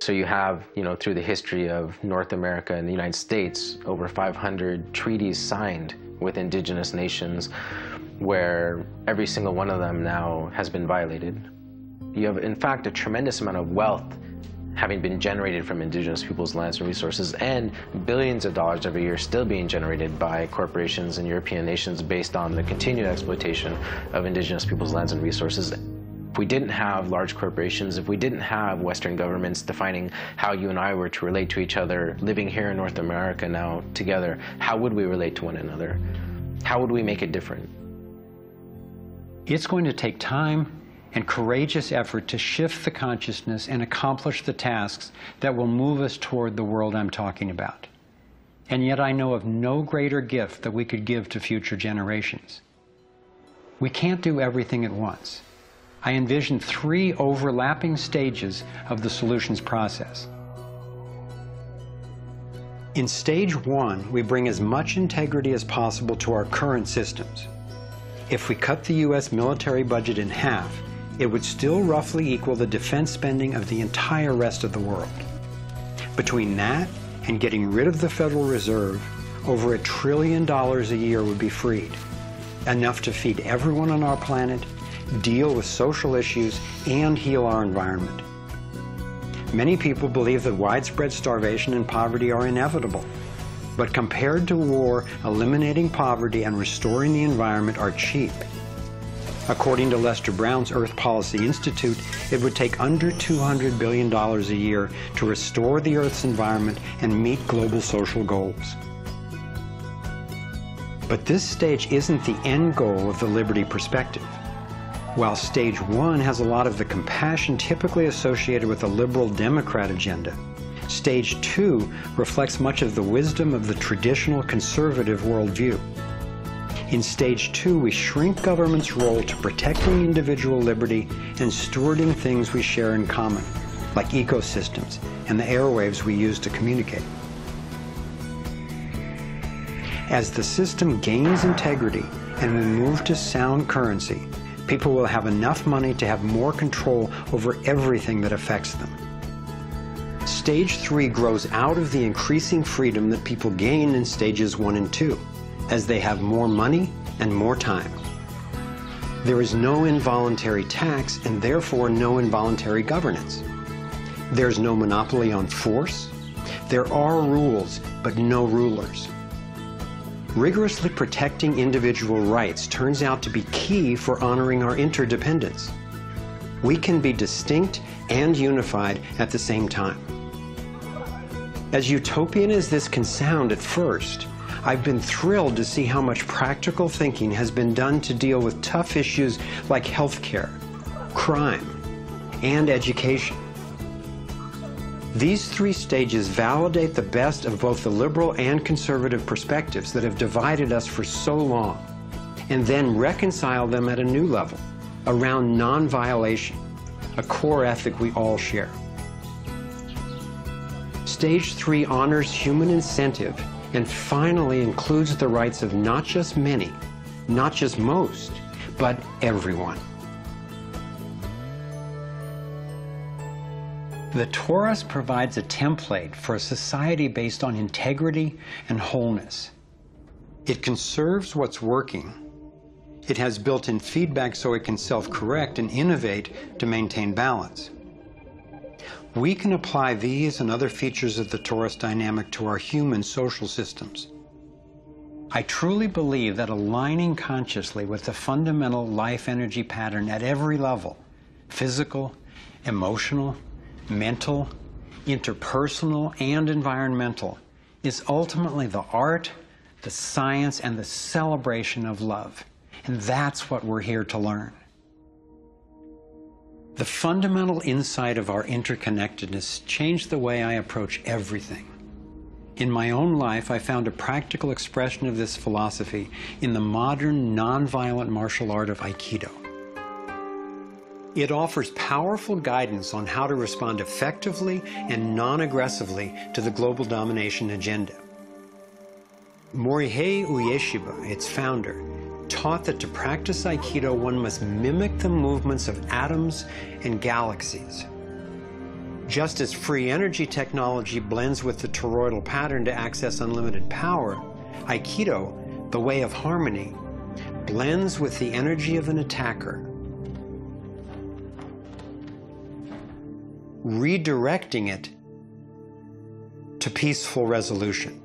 So you have, through the history of North America and the United States, over 500 treaties signed with indigenous nations where every single one of them now has been violated. You have, in fact, a tremendous amount of wealth having been generated from indigenous people's lands and resources, and billions of dollars every year still being generated by corporations and European nations based on the continued exploitation of indigenous people's lands and resources. If we didn't have large corporations, if we didn't have Western governments defining how you and I were to relate to each other, living here in North America now together, how would we relate to one another? How would we make it different? It's going to take time and courageous effort to shift the consciousness and accomplish the tasks that will move us toward the world I'm talking about. And yet I know of no greater gift that we could give to future generations. We can't do everything at once. I envision 3 overlapping stages of the solutions process. In stage 1, we bring as much integrity as possible to our current systems. If we cut the U.S. military budget in half, it would still roughly equal the defense spending of the entire rest of the world. Between that and getting rid of the Federal Reserve, over $1 trillion a year would be freed, enough to feed everyone on our planet, deal with social issues, and heal our environment. Many people believe that widespread starvation and poverty are inevitable, but compared to war, eliminating poverty and restoring the environment are cheap. According to Lester Brown's Earth Policy Institute, it would take under $200 billion a year to restore the Earth's environment and meet global social goals. But this stage isn't the end goal of the liberty perspective. While stage 1 has a lot of the compassion typically associated with a liberal Democrat agenda, stage 2 reflects much of the wisdom of the traditional conservative worldview. In stage 2, we shrink government's role to protecting individual liberty and stewarding things we share in common, like ecosystems and the airwaves we use to communicate. As the system gains integrity and we move to sound currency, people will have enough money to have more control over everything that affects them. Stage 3 grows out of the increasing freedom that people gain in stages 1 and 2, as they have more money and more time. There is no involuntary tax and therefore no involuntary governance. There's no monopoly on force. There are rules, but no rulers. Rigorously protecting individual rights turns out to be key for honoring our interdependence. We can be distinct and unified at the same time. As utopian as this can sound at first, I've been thrilled to see how much practical thinking has been done to deal with tough issues like healthcare, crime, and education. These 3 stages validate the best of both the liberal and conservative perspectives that have divided us for so long, and then reconcile them at a new level, around non-violation, a core ethic we all share. Stage 3 honors human incentive and finally includes the rights of not just many, not just most, but everyone. The Torus provides a template for a society based on integrity and wholeness. It conserves what's working. It has built-in feedback so it can self-correct and innovate to maintain balance. We can apply these and other features of the Torus dynamic to our human social systems. I truly believe that aligning consciously with the fundamental life energy pattern at every level, physical, emotional, mental, interpersonal, and environmental, is ultimately the art, the science, and the celebration of love. And that's what we're here to learn. The fundamental insight of our interconnectedness changed the way I approach everything. In my own life, I found a practical expression of this philosophy in the modern, nonviolent martial art of Aikido. It offers powerful guidance on how to respond effectively and non-aggressively to the global domination agenda. Morihei Ueshiba, its founder, taught that to practice Aikido, one must mimic the movements of atoms and galaxies. Just as free energy technology blends with the toroidal pattern to access unlimited power, Aikido, the way of harmony, blends with the energy of an attacker, redirecting it to peaceful resolution.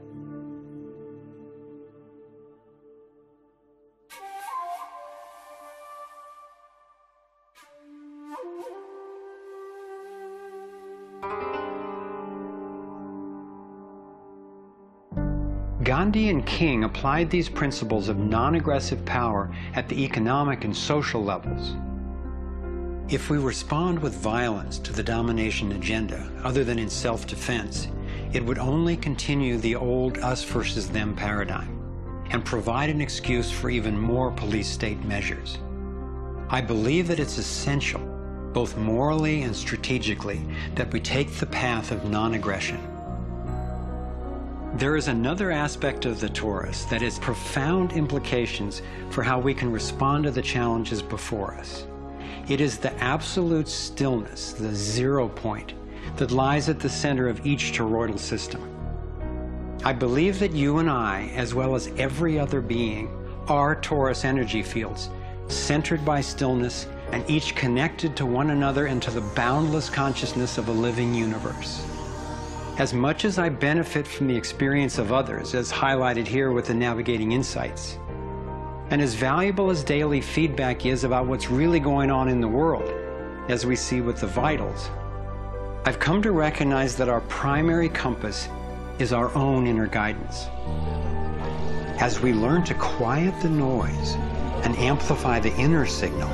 Gandhi and King applied these principles of non-aggressive power at the economic and social levels. If we respond with violence to the domination agenda, other than in self-defense, it would only continue the old us versus them paradigm and provide an excuse for even more police state measures. I believe that it's essential, both morally and strategically, that we take the path of non-aggression. There is another aspect of the Torus that has profound implications for how we can respond to the challenges before us. It is the absolute stillness, the 0 point, that lies at the center of each toroidal system. I believe that you and I, as well as every other being, are Torus energy fields, centered by stillness and each connected to one another and to the boundless consciousness of a living universe. As much as I benefit from the experience of others, as highlighted here with the Navigating Insights, and as valuable as daily feedback is about what's really going on in the world, as we see with the vitals, I've come to recognize that our primary compass is our own inner guidance. As we learn to quiet the noise and amplify the inner signal,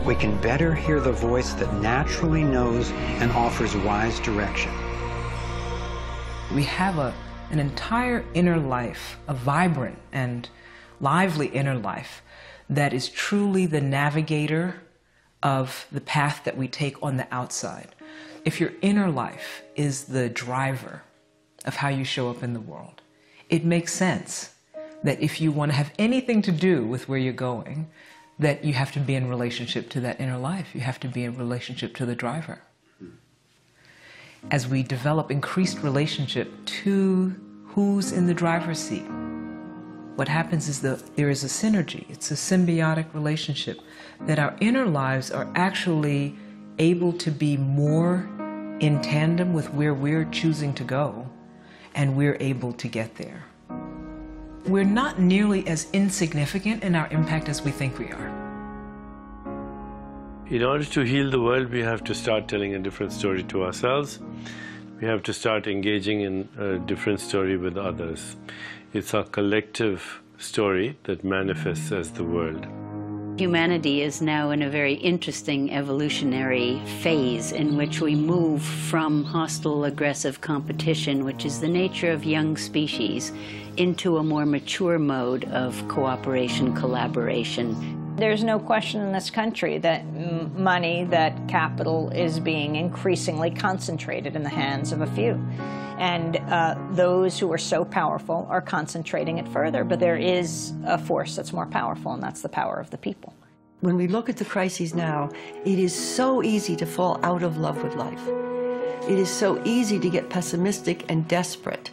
we can better hear the voice that naturally knows and offers wise direction. We have an entire inner life, a vibrant and lively inner life that is truly the navigator of the path that we take on the outside. If your inner life is the driver of how you show up in the world, it makes sense that if you want to have anything to do with where you're going, that you have to be in relationship to that inner life. You have to be in relationship to the driver. As we develop increased relationship to who's in the driver's seat, what happens is that there is a synergy. It's a symbiotic relationship that our inner lives are actually able to be more in tandem with where we're choosing to go, and we're able to get there. We're not nearly as insignificant in our impact as we think we are. In order to heal the world, we have to start telling a different story to ourselves. We have to start engaging in a different story with others. It's our collective story that manifests as the world. Humanity is now in a very interesting evolutionary phase in which we move from hostile, aggressive competition, which is the nature of young species, into a more mature mode of cooperation, collaboration. There's no question in this country that money, that capital is being increasingly concentrated in the hands of a few. And those who are so powerful are concentrating it further. But there is a force that's more powerful, and that's the power of the people. When we look at the crises now, it is so easy to fall out of love with life. It is so easy to get pessimistic and desperate.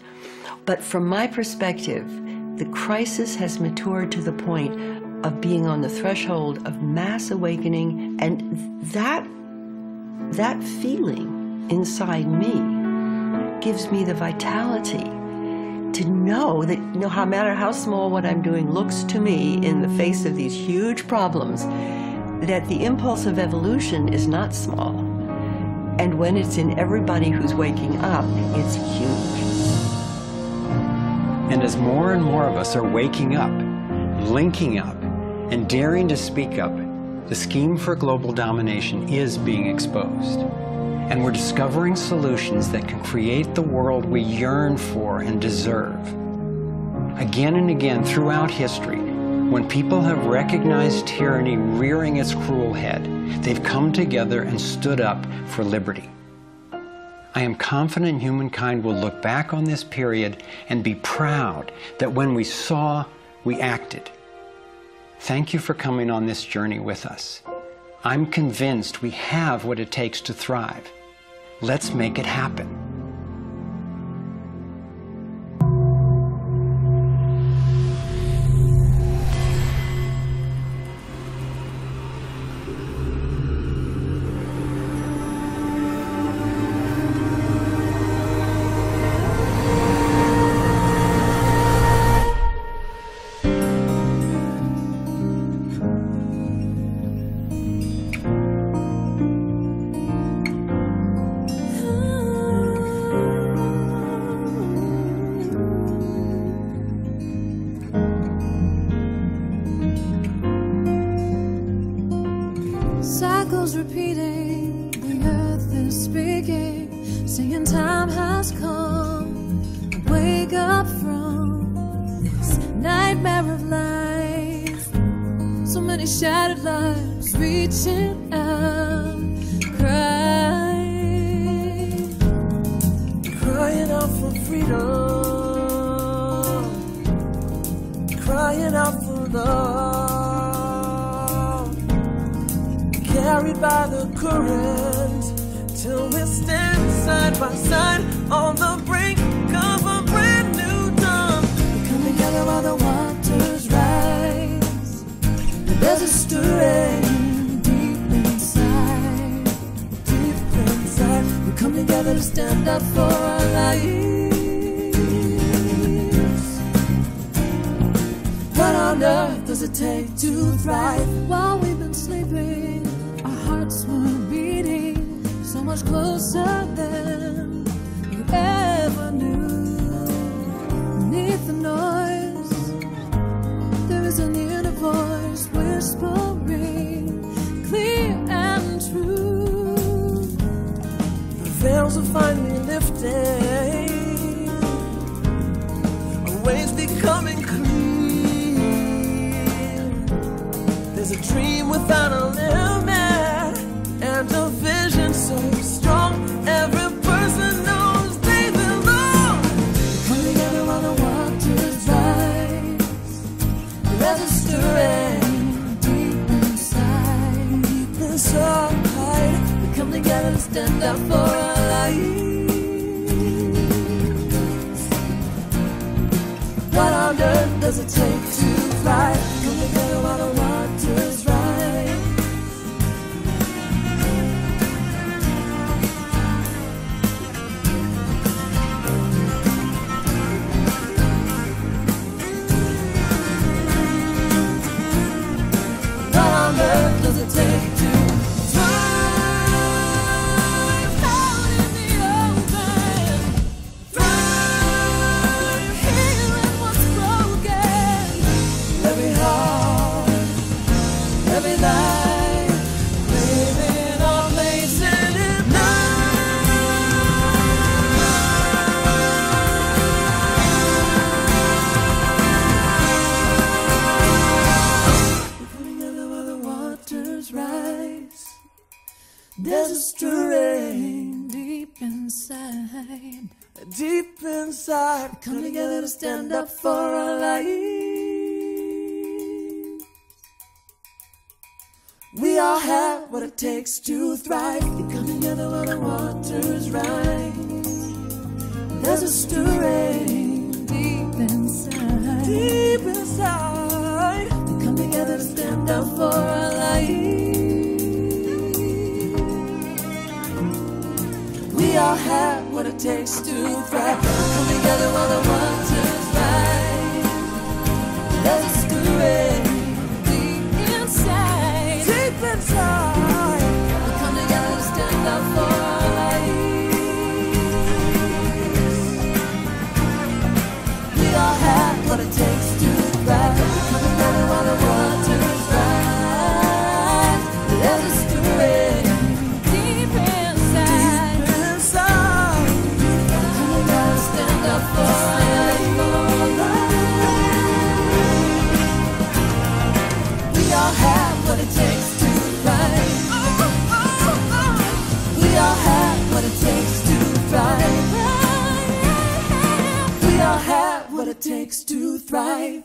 But from my perspective, the crisis has matured to the point of being on the threshold of mass awakening, and that feeling inside me gives me the vitality to know that no matter how small what I'm doing looks to me in the face of these huge problems, that the impulse of evolution is not small. And when it's in everybody who's waking up, it's huge. And as more and more of us are waking up, linking up, and daring to speak up, the scheme for global domination is being exposed. And we're discovering solutions that can create the world we yearn for and deserve. Again and again throughout history, when people have recognized tyranny rearing its cruel head, they've come together and stood up for liberty. I am confident humankind will look back on this period and be proud that when we saw, we acted. Thank you for coming on this journey with us. I'm convinced we have what it takes to thrive. Let's make it happen. Cycles repeating, the earth is speaking, saying time has come. Wake up from this nightmare of life. So many shattered lives reaching out, crying out for freedom, crying out for love. Carried by the current, till we stand side by side on the brink of a brand new dawn. We come together while the waters rise. There's a stirring deep inside, deep inside. We come together to stand up for our lives. What on earth does it take to thrive? While we've been sleeping, hearts were beating so much closer than we ever knew. Beneath the noise, there is an inner voice whispering, clear and true. The veils are finally lifting, our ways becoming clear. There's a dream without a limit, and a vision so strong, every person knows they belong. Come together while the waters rise. There's a stirring deep inside, deep inside. We come together to stand up for our lives. What on earth does it take to thrive? Come together while the waters rise. Does it take to thrive? inside, deep inside, come together to stand up for our lives. We all have what it takes to thrive. We come together while the waters rise. There's a stirring deep inside, deep inside. We come together to stand up for our lives. We all have what it takes to thrive. Come together while the waters rise. There's a stirring deep inside, deep inside. We come together to stand up for our lives. We all have what it takes to thrive. Come together while the waters rise. There's a stirring deep inside, deep inside. Come together to stand up for our lives. We all have what it takes to thrive. We all have what it takes to thrive. We all have what it takes to thrive.